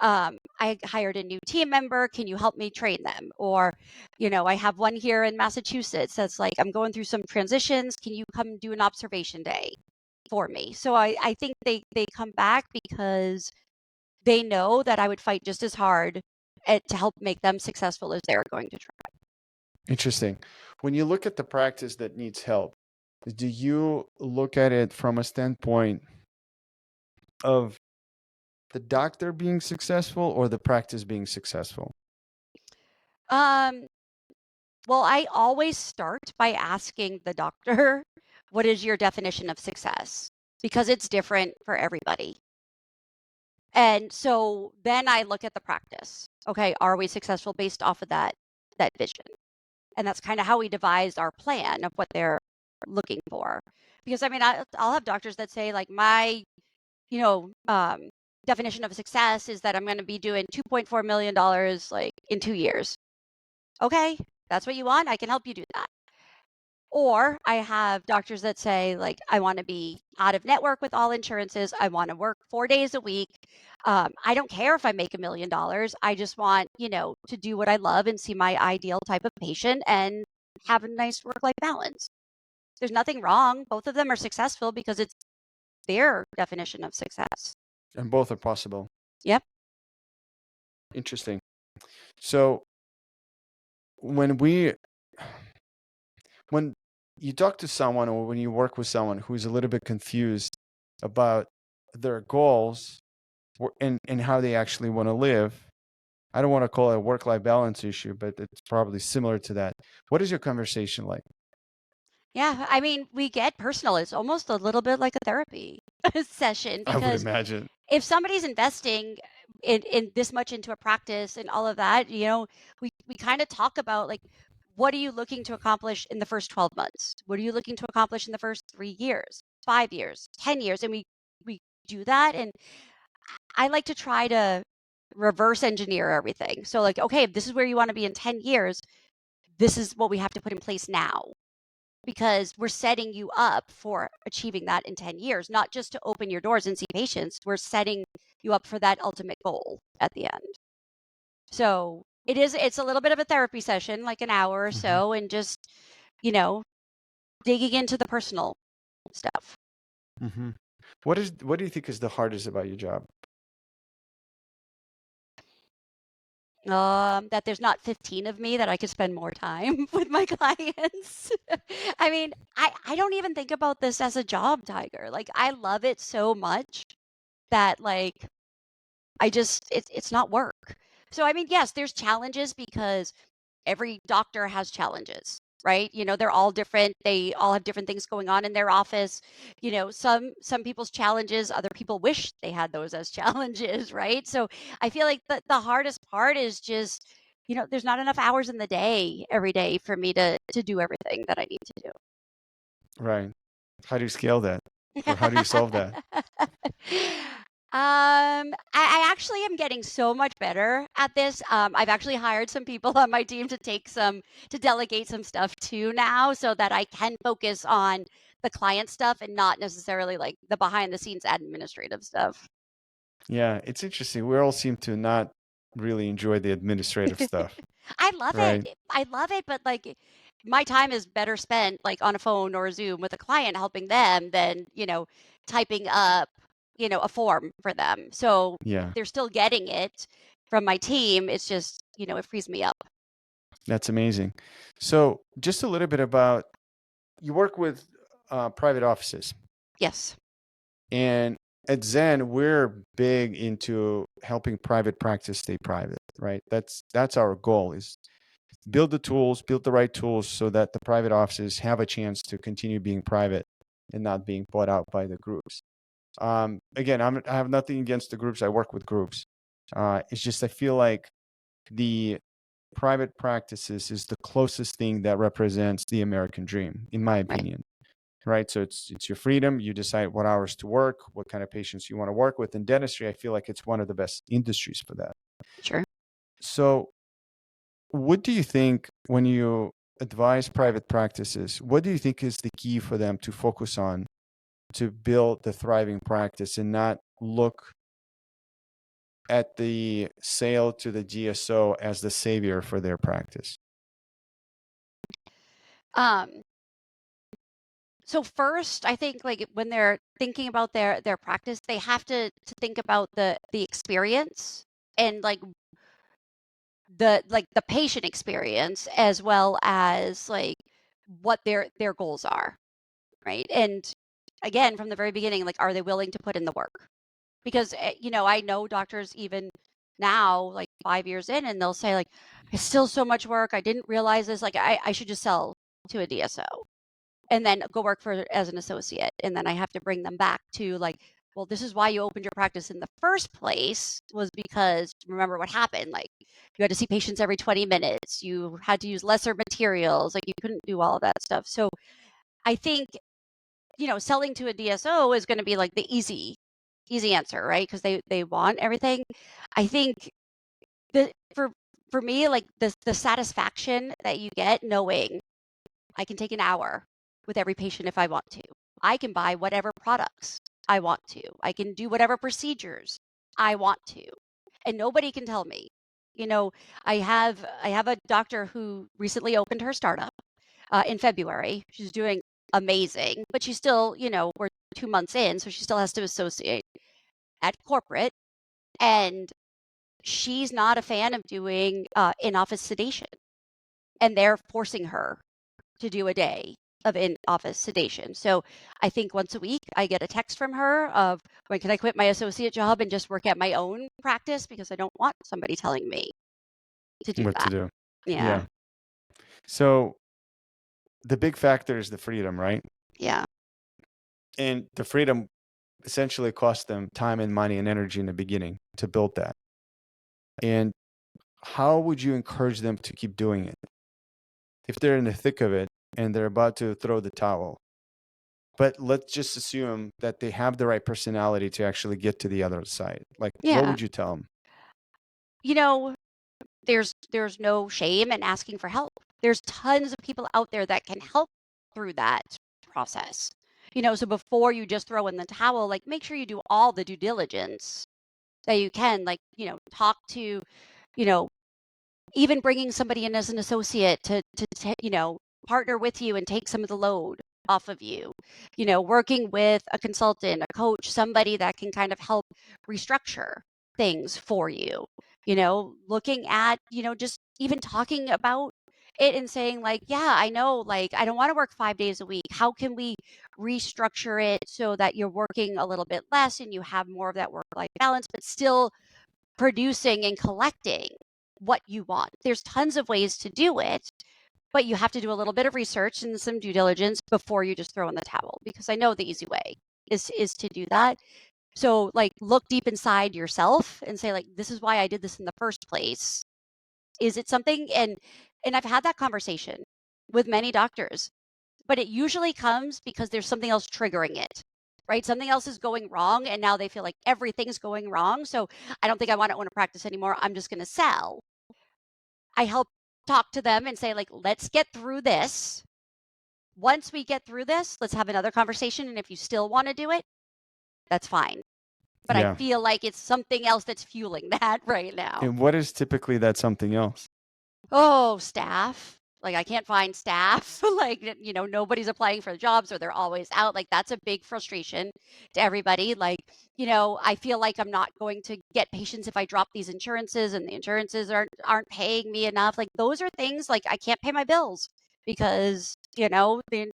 I hired a new team member. Can you help me train them? Or, I have one here in Massachusetts that's like, I'm going through some transitions. Can you come do an observation day for me? So I think they come back because they know that I would fight just as hard to help make them successful as they're going to try. Interesting. When you look at the practice that needs help, do you look at it from a standpoint of the doctor being successful or the practice being successful? Um, well, I always start by asking the doctor, what is your definition of success? Because it's different for everybody. And so then I look at the practice. Okay, are we successful based off of that vision? And that's kind of how we devised our plan of what they're looking for. Because I mean, I'll have doctors that say like my, you know, um, definition of success is that I'm going to be doing $2.4 million like in 2 years. Okay, that's what you want. I can help you do that. Or I have doctors that say, like, I want to be out of network with all insurances. I want to work 4 days a week. I don't care if I make $1 million. I just want, to do what I love and see my ideal type of patient and have a nice work life balance. There's nothing wrong. Both of them are successful because it's their definition of success. And both are possible. Yep. Interesting. So when we when you talk to someone or when you work with someone who's a little bit confused about their goals and how they actually want to live, I don't want to call it a work-life balance issue, but it's probably similar to that. What is your conversation like? Yeah, I mean, we get personal. It's almost a little bit like a therapy session I would because imagine. if somebody's investing in this much into a practice and all of that, we kind of talk about like what are you looking to accomplish in the first 12 months? What are you looking to accomplish in the first 3 years, 5 years, 10 years? And we do that and I like to try to reverse engineer everything. So like, okay, if this is where you want to be in 10 years, this is what we have to put in place now because we're setting you up for achieving that in 10 years, not just to open your doors and see patients. We're setting you up for that ultimate goal at the end. So it's a little bit of a therapy session, like an hour or Hmm. so, and just, you know, digging into the personal stuff. Hmm. What do you think is the hardest about your job? That there's not 15 of me that I could spend more time with my clients. I mean, I don't even think about this as a job, Tiger. Like I love it so much that like it's not work. So I mean, yes, there's challenges because every doctor has challenges, right? They're all different. They all have different things going on in their office. Some people's challenges, other people wish they had those as challenges, right? So I feel like the hardest part is just, there's not enough hours in the day every day for me to do everything that I need to Right. How do you scale that? do. Or how do you solve that? I actually am getting so much better at this. I've actually hired some people on my team to delegate some stuff to now so that I can focus on the client stuff and not necessarily like the behind the scenes administrative stuff. Yeah, it's interesting. We all seem to not really enjoy the administrative stuff, I love it. right? I love it, but like my time is better spent like on a phone or a Zoom with a client helping them than, typing up, a form for them. So Yeah, they're still getting it from my team. It's just, it frees me up. that's amazing. So, just a little bit about you work with private offices, Yes. and at Zen, we're big into helping private practice stay private, right? That's our goal is build the tools, build the right tools so that the private offices have a chance to continue being private and not being bought out by the groups. Again, I have nothing against the groups. I work with groups. It's just I feel like the private practices is the closest thing that represents the American dream, in my Right. opinion. Right. So it's your freedom. You decide what hours to work, what kind of patients you want to work with. In dentistry, I feel like it's one of the best industries for that. Sure. So, what do you think when you advise private practices? What do you think is the key for them to focus on to build the thriving practice and not look at the sale to the DSO as the savior for their practice? Um, so first, I think like when they're thinking about their practice, they have to think about the experience and the patient experience as well as like what their goals are, right? And again, from the very beginning, like are they willing to put in the work? Because I know doctors even now, like 5 years in, and they'll say like, "It's still so much work. I didn't realize this. Like, I should just sell to a DSO." And then go work for as an associate. And then I have to bring them back to like, well, this is why you opened your practice in the first place was because remember what happened. Like you had to see patients every 20 minutes. You had to use lesser materials. Like you couldn't do all of that stuff. So I think, selling to a DSO is going to be like the easy answer, right? Because they want everything. I think the for me, like the satisfaction that you get knowing I can take an hour with every patient if I want to. I can buy whatever products I want to. I can do whatever procedures I want to. And nobody can tell me. You know, I have a doctor who recently opened her startup in February. She's doing amazing, but she's still, we're 2 months in, so she still has to associate at corporate. And she's not a fan of doing in-office sedation, and they're forcing her to do a day of in-office sedation. So I think once a week I get a text from her of, when can I quit my associate job and just work at my own practice, because I don't want somebody telling me to do What to that. do? Yeah. Yeah. So the big factor is the freedom, right? Yeah. And the freedom essentially cost them time and money and energy in the beginning to build that. And how would you encourage them to keep doing it if they're in the thick of it and they're about to throw the towel? But let's just assume that they have the right personality to actually get to the other side. Like, what Yeah. would you tell them? You know, there's no shame in asking for help. There's tons of people out there that can help through that process. So before you just throw in the towel, like, make sure you do all the due diligence that you can, like, talk to, you know, even bringing somebody in as an associate to partner with you and take some of the load off of you. Working with a consultant, a coach, somebody that can kind of help restructure things for you. Looking at, just even talking about it and saying, like, yeah, I know, like, I don't want to work 5 days a week. How can we restructure it so that you're working a little bit less and you have more of that work life balance, but still producing and collecting what you want? There's tons of ways to do it, but you have to do a little bit of research and some due diligence before you just throw in the towel, because I know the easy way is to do that. So, like, look deep inside yourself and say, like, this is why I did this in the first place. Is it something? And I've had that conversation with many doctors, but it usually comes because there's something else triggering it. Right? Something else is going wrong, and now they feel like everything's going wrong. So I don't think I want to own a practice anymore. I'm just going to sell. I help talk to them and say, like, let's get through this. Once we get through this, let's have another conversation. And if you still want to do it, that's fine. But I Yeah. feel like it's something else that's fueling that right now. And what is typically that something else? Oh, staff. Like, I can't find staff. Like, nobody's applying for the jobs, or they're always out. Like, that's a big frustration to everybody. Like, I feel like I'm not going to get patients if I drop these insurances, and the insurances aren't paying me enough. Like, those are things, like, I can't pay my bills because, the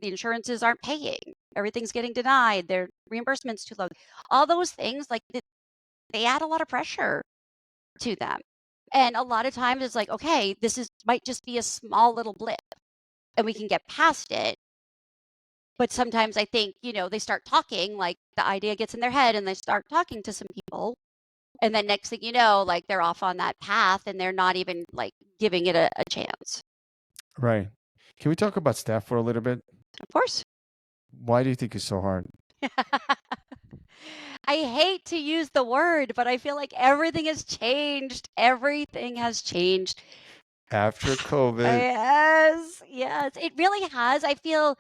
insurances aren't paying. Everything's getting denied. Their reimbursement's too low. All those things, like, they add a lot of pressure to them. And a lot of times it's like, okay, this is might just be a small little blip and we can get past it. But sometimes I think, they start talking, like, the idea gets in their head and they start talking to some people. And then next thing you know, like, they're off on that path and they're not even, like, giving it a chance. Right. Can we talk about staff for a little bit? Of course. Why do you think it's so hard? I hate to use the word, but I feel like everything has changed. Everything has changed. After COVID, Yes, yes, it really has. I feel,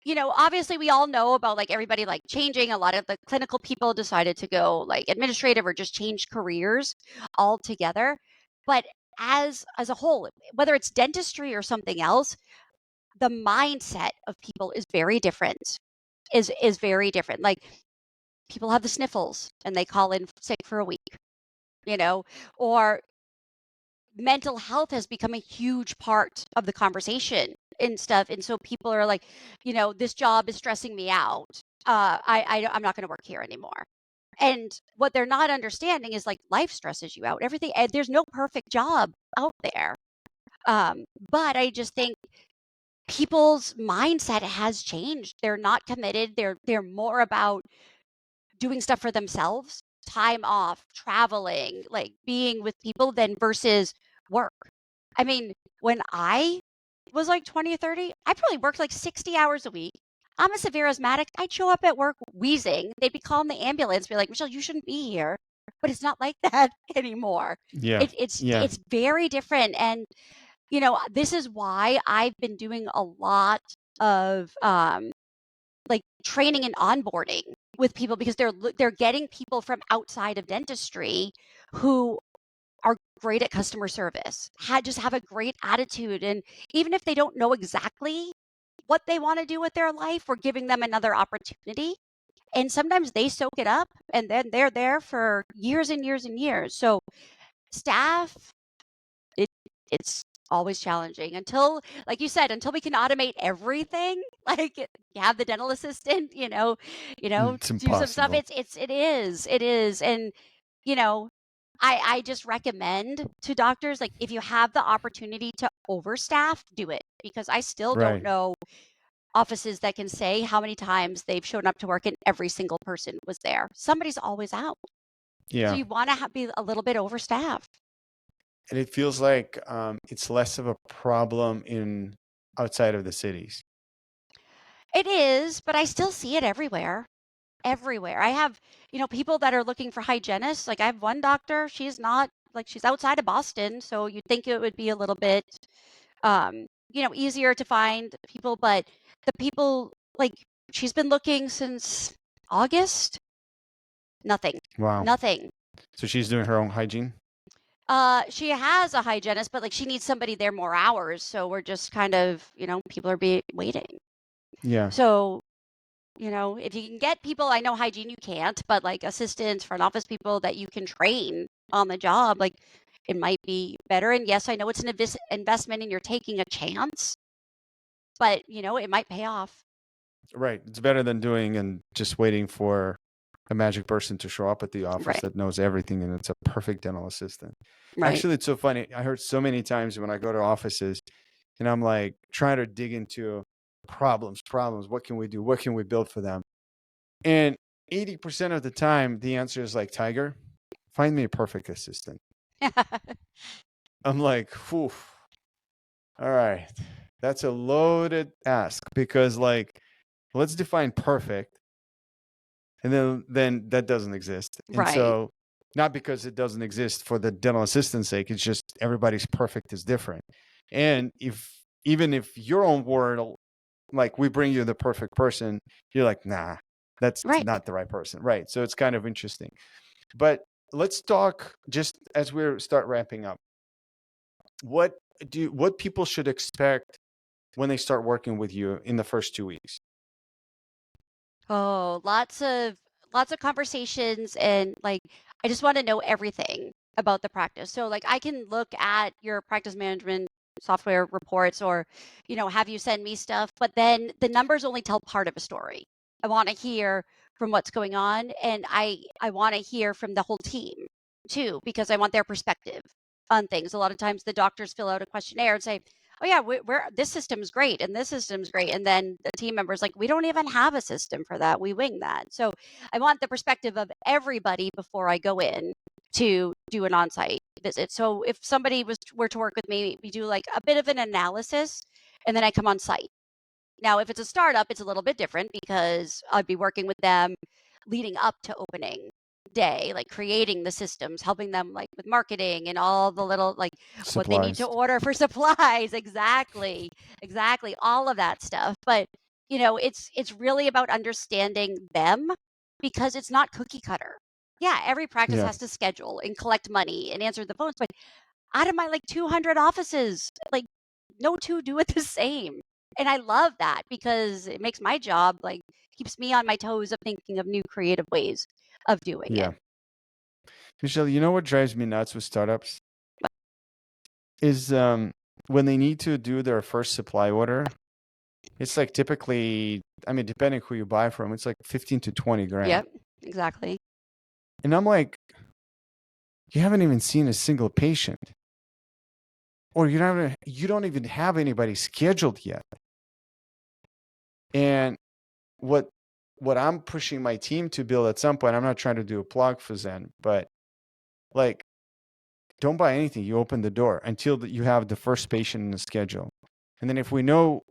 obviously we all know about, like, everybody, like, changing. A lot of the clinical people decided to go, like, administrative or just change careers altogether. But as a whole, whether it's dentistry or something else, the mindset of people is very different. Is very different. Like, people have the sniffles and they call in sick for a week, you know, or mental health has become a huge part of the conversation and stuff. And so people are like, this job is stressing me out. I'm not going to work here anymore. And what they're not understanding is, like, life stresses you out. Everything. And there's no perfect job out there. But I just think people's mindset has changed. They're not committed. They're more about doing stuff for themselves, time off, traveling, like, being with people, than versus work. I mean, when I was like 20 or 30, I probably worked like 60 hours a week. I'm a severe asthmatic. I'd show up at work wheezing. They'd be calling the ambulance, be like, Michelle, you shouldn't be here. But it's not like that anymore. yeah, yeah, It's very different. And, this is why I've been doing a lot of like, training and onboarding with people, because they're getting people from outside of dentistry who are great at customer service, just have a great attitude. And even if they don't know exactly what they want to do with their life, we're giving them another opportunity. And sometimes they soak it up and then they're there for years and years and years. So staff, it it's always challenging until, like you said, until we can automate everything, like you have the dental assistant, It's do some stuff. impossible. It is. And, you know, I just recommend to doctors, like, if you have the opportunity to overstaff, do it, because I still don't Right. know offices that can say how many times they've shown up to work and every single person was there. Somebody's always out. So Yeah. you want to be a little bit overstaffed. And it feels like it's less of a problem in outside of the cities. It is, but I still see it everywhere. Everywhere. I have, people that are looking for hygienists. Like I have one doctor, she's not like she's outside of Boston, so you'd think it would be a little bit easier to find people, but the people like she's been looking since August. Nothing. Wow. Nothing. So she's doing her own hygiene? She has a hygienist, but like she needs somebody there more hours, so we're just kind of, people are waiting. Yeah. So, if you can get people, I know hygiene you can't, but like assistants, front office people that you can train on the job, like it might be better. And yes, I know it's an investment and you're taking a chance, but it might pay off. Right. It's better than doing and just waiting for a magic person to show up at the office Right. that knows everything and it's a perfect dental assistant. Right. Actually, it's so funny. I heard so many times when I go to offices and I'm like trying to dig into problems. What can we do? What can we build for them? And 80% of the time, the answer is like, Tiger, find me a perfect assistant. I'm like, whew, all right. That's a loaded ask because, like, let's define perfect. And then that doesn't exist. And Right. so, not because it doesn't exist for the dental assistant's sake, it's just everybody's perfect is different. And even if your own word, like we bring you the perfect person, you're like, nah, that's Right. not the right person. Right. So it's kind of interesting. But let's talk just as we start wrapping up. What what people should expect when they start working with you in the first 2 weeks? Oh, lots of conversations, and like I just want to know everything about the practice. So like I can look at your practice management software reports, or have you send me stuff, but then the numbers only tell part of a story. I want to hear from what's going on, and I want to hear from the whole team too, because I want their perspective on things. A lot of times the doctors fill out a questionnaire and say, oh yeah, we're this system's great and this system's great, and then the team members like, we don't even have a system for that, we wing that. So I want the perspective of everybody before I go in to do an on-site visit. So if somebody were to work with me, we do like a bit of an analysis, and then I come on site. Now if it's a startup, it's a little bit different because I'd be working with them leading up to opening day, like creating the systems, helping them like with marketing and all the little like what they need to Supplies. order for supplies. Exactly. Exactly. All of that stuff. But it's really about understanding them, because it's not cookie cutter. Yeah, every practice Yeah. has to schedule and collect money and answer the phones, but out of my like 200 offices, like no two do it the same. And I love that because it makes my job like keeps me on my toes of thinking of new creative ways of doing it. Yeah. Michelle, you know what drives me nuts with startups is when they need to do their first supply order. It's like typically, I mean, depending who you buy from, it's like 15 to 20 grand. Yep, exactly. And I'm like, you haven't even seen a single patient, or you don't even have anybody scheduled yet. And what I'm pushing my team to build at some point, I'm not trying to do a plug for Zen, but like, don't buy anything. You open the door until you have the first patient in the schedule. And then if we know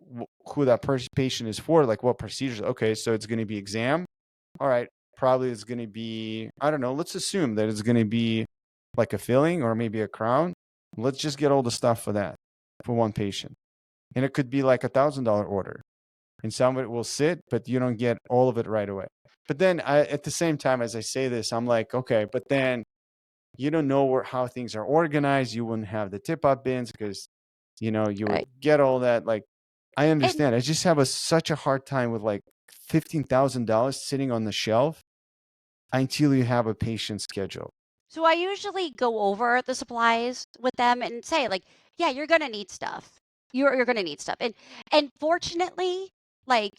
who that patient is for, like what procedures, okay, so it's going to be exam. All right, probably it's going to be, I don't know, let's assume that it's going to be like a filling or maybe a crown. Let's just get all the stuff for that for one patient. And it could be like $1,000 order. And some of it will sit, but you don't get all of it right away. But then at the same time, as I say this, I'm like, okay, but then you don't know how things are organized. You wouldn't have the tip up bins because, you would Right. get all that. Like, I And understand. I just have such a hard time with like $15,000 sitting on the shelf until you have a patient schedule. So I usually go over the supplies with them and say like, yeah, you're going to need stuff. You're going to need stuff. And fortunately, like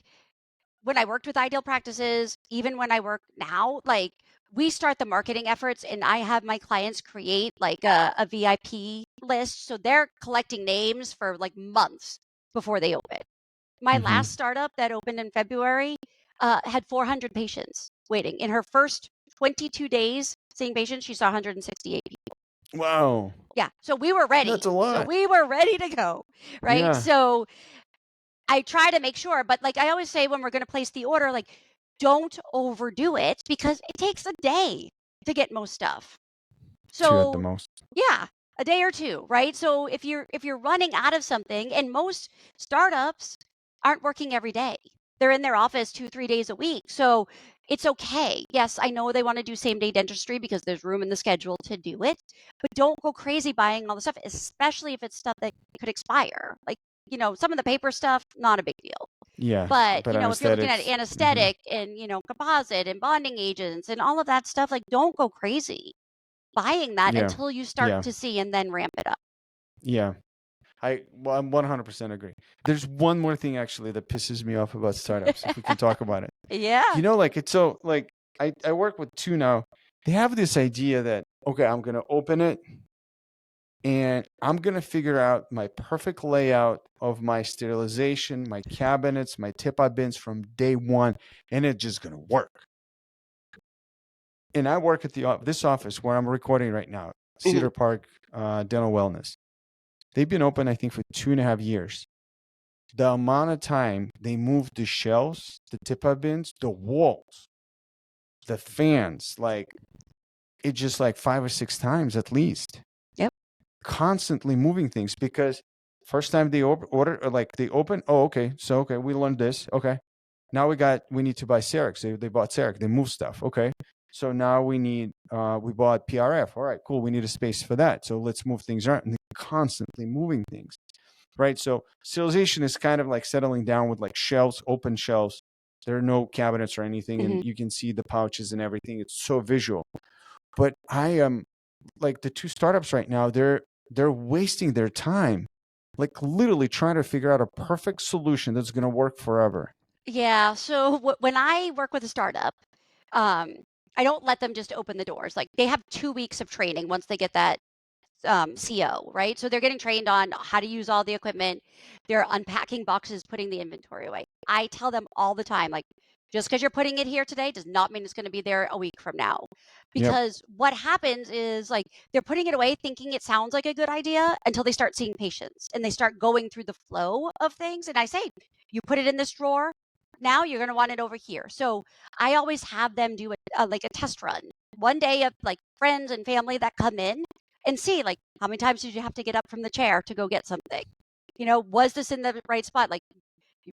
when I worked with Ideal Practices, even when I work now, like we start the marketing efforts and I have my clients create like a VIP list. So they're collecting names for like months before they open. My Mm-hmm. last startup that opened in February had 400 patients waiting. In her first 22 days seeing patients, she saw 168 people. Wow. Yeah. So we were ready. That's a So lot. we were ready to go. Right. Yeah. So I try to make sure, but like I always say when we're going to place the order, like don't overdo it because it takes a day to get most stuff. 2 at the So most. yeah, a day or two, right? So if you're running out of something, and most startups aren't working every day. They're in their office 2, 3 days a week. So it's okay. Yes, I know they want to do same day dentistry because there's room in the schedule to do it, but don't go crazy buying all the stuff, especially if it's stuff that could expire. Like, some of the paper stuff, not a big deal. Yeah, But, but if you're looking at anesthetics. Hmm. anesthetic and, composite and bonding agents and all of that stuff, like don't go crazy buying that Yeah. until you start Yeah. to see and then ramp it up. Yeah. I'm 100% agree. There's one more thing actually that pisses me off about startups, if we can talk about it. Yeah. Like it's so like I work with two now. They have this idea that, okay, I'm gonna open it and I'm gonna figure out my perfect layout of my sterilization, my cabinets, my tip-out bins from day one, and it's just gonna work. And I work at this office where I'm recording right now, Mhm. Cedar Park Dental Wellness. They've been open, I think, for 2.5 years. The amount of time they moved the shelves, the tip-up bins, the walls, the fans, like it just like 5 or 6 times at least. Yep. Constantly moving things because first time they order or like they open, oh okay, so okay, we learned this. Okay. Now we need to buy Cerex. They bought Cerex. They move stuff. Okay. So now we bought PRF. All right, cool. We need a space for that. So let's move things around. And they're constantly moving things. Right. So sterilization is kind of like settling down with like shelves, open shelves. There are no cabinets or anything, and Mhm. you can see the pouches and everything. It's so visual. But I am like the two startups right now, they're wasting their time, like literally trying to figure out a perfect solution that's going to work forever. Yeah. So when I work with a startup, um, I don't let them just open the doors. Like they have 2 weeks of training once they get that CO, right? So they're getting trained on how to use all the equipment. They're unpacking boxes, putting the inventory away. I tell them all the time, like, just because you're putting it here today does not mean it's going to be there a week from now. Yep. Because what happens is like they're putting it away thinking it sounds like a good idea until they start seeing patients and they start going through the flow of things. And I say, you put it in this drawer. Now you're going to want it over here. So I always have them do like a test run one day of like friends and family that come in and see like how many times did you have to get up from the chair to go get something? Was this in the right spot? Like,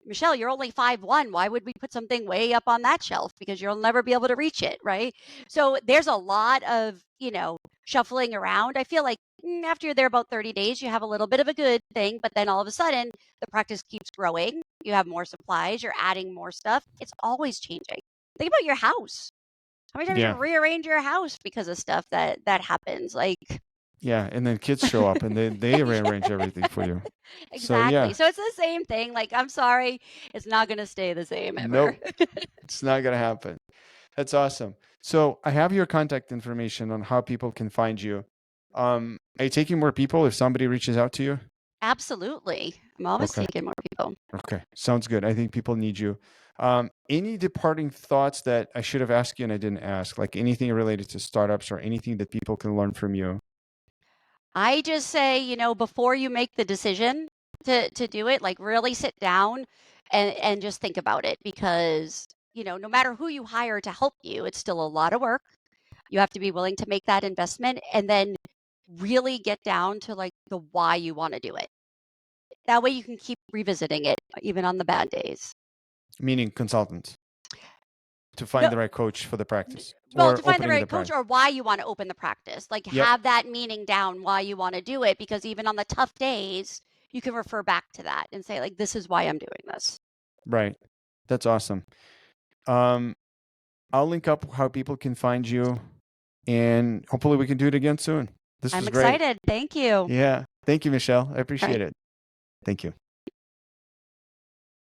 Michelle, you're only 5'1". Why would we put something way up on that shelf? Because you'll never be able to reach it, right? So there's a lot of, shuffling around. I feel like after you're there about 30 days, you have a little bit of a good thing, but then all of a sudden the practice keeps growing. You have more supplies, you're adding more stuff. It's always changing. Think about your house. How many times you Yeah. rearrange your house because of stuff that happens? Like, Yeah. And then kids show up and they yeah, rearrange everything for you. So exactly. yeah, So it's the same thing. Like, I'm sorry, it's not going to stay the same ever. nope, it's not gonna happen. That's awesome. So I have your contact information on how people can find you. Are you taking more people if somebody reaches out to you? Absolutely. I'm always Okay. taking more people. Okay. Sounds good. I think people need you. Any departing thoughts that I should have asked you and I didn't ask, like anything related to startups or anything that people can learn from you? I just say, before you make the decision to do it, like really sit down and just think about it because, no matter who you hire to help you, it's still a lot of work. You have to be willing to make that investment and then really get down to like the why you want to do it. That way you can keep revisiting it even on the bad days. Meaning consultants to find No, the right coach for the practice well, or to find the opening the right coach practice. or why you want to open the practice. Like Yep. have that meaning down why you want to do it because even on the tough days, you can refer back to that and say like this is why I'm doing this. Right. That's awesome. I'll link up how people can find you, and hopefully we can do it again soon. This I'm was great. excited. Thank you. Yeah. Thank you, Michelle. I All appreciate right. it. Thank you.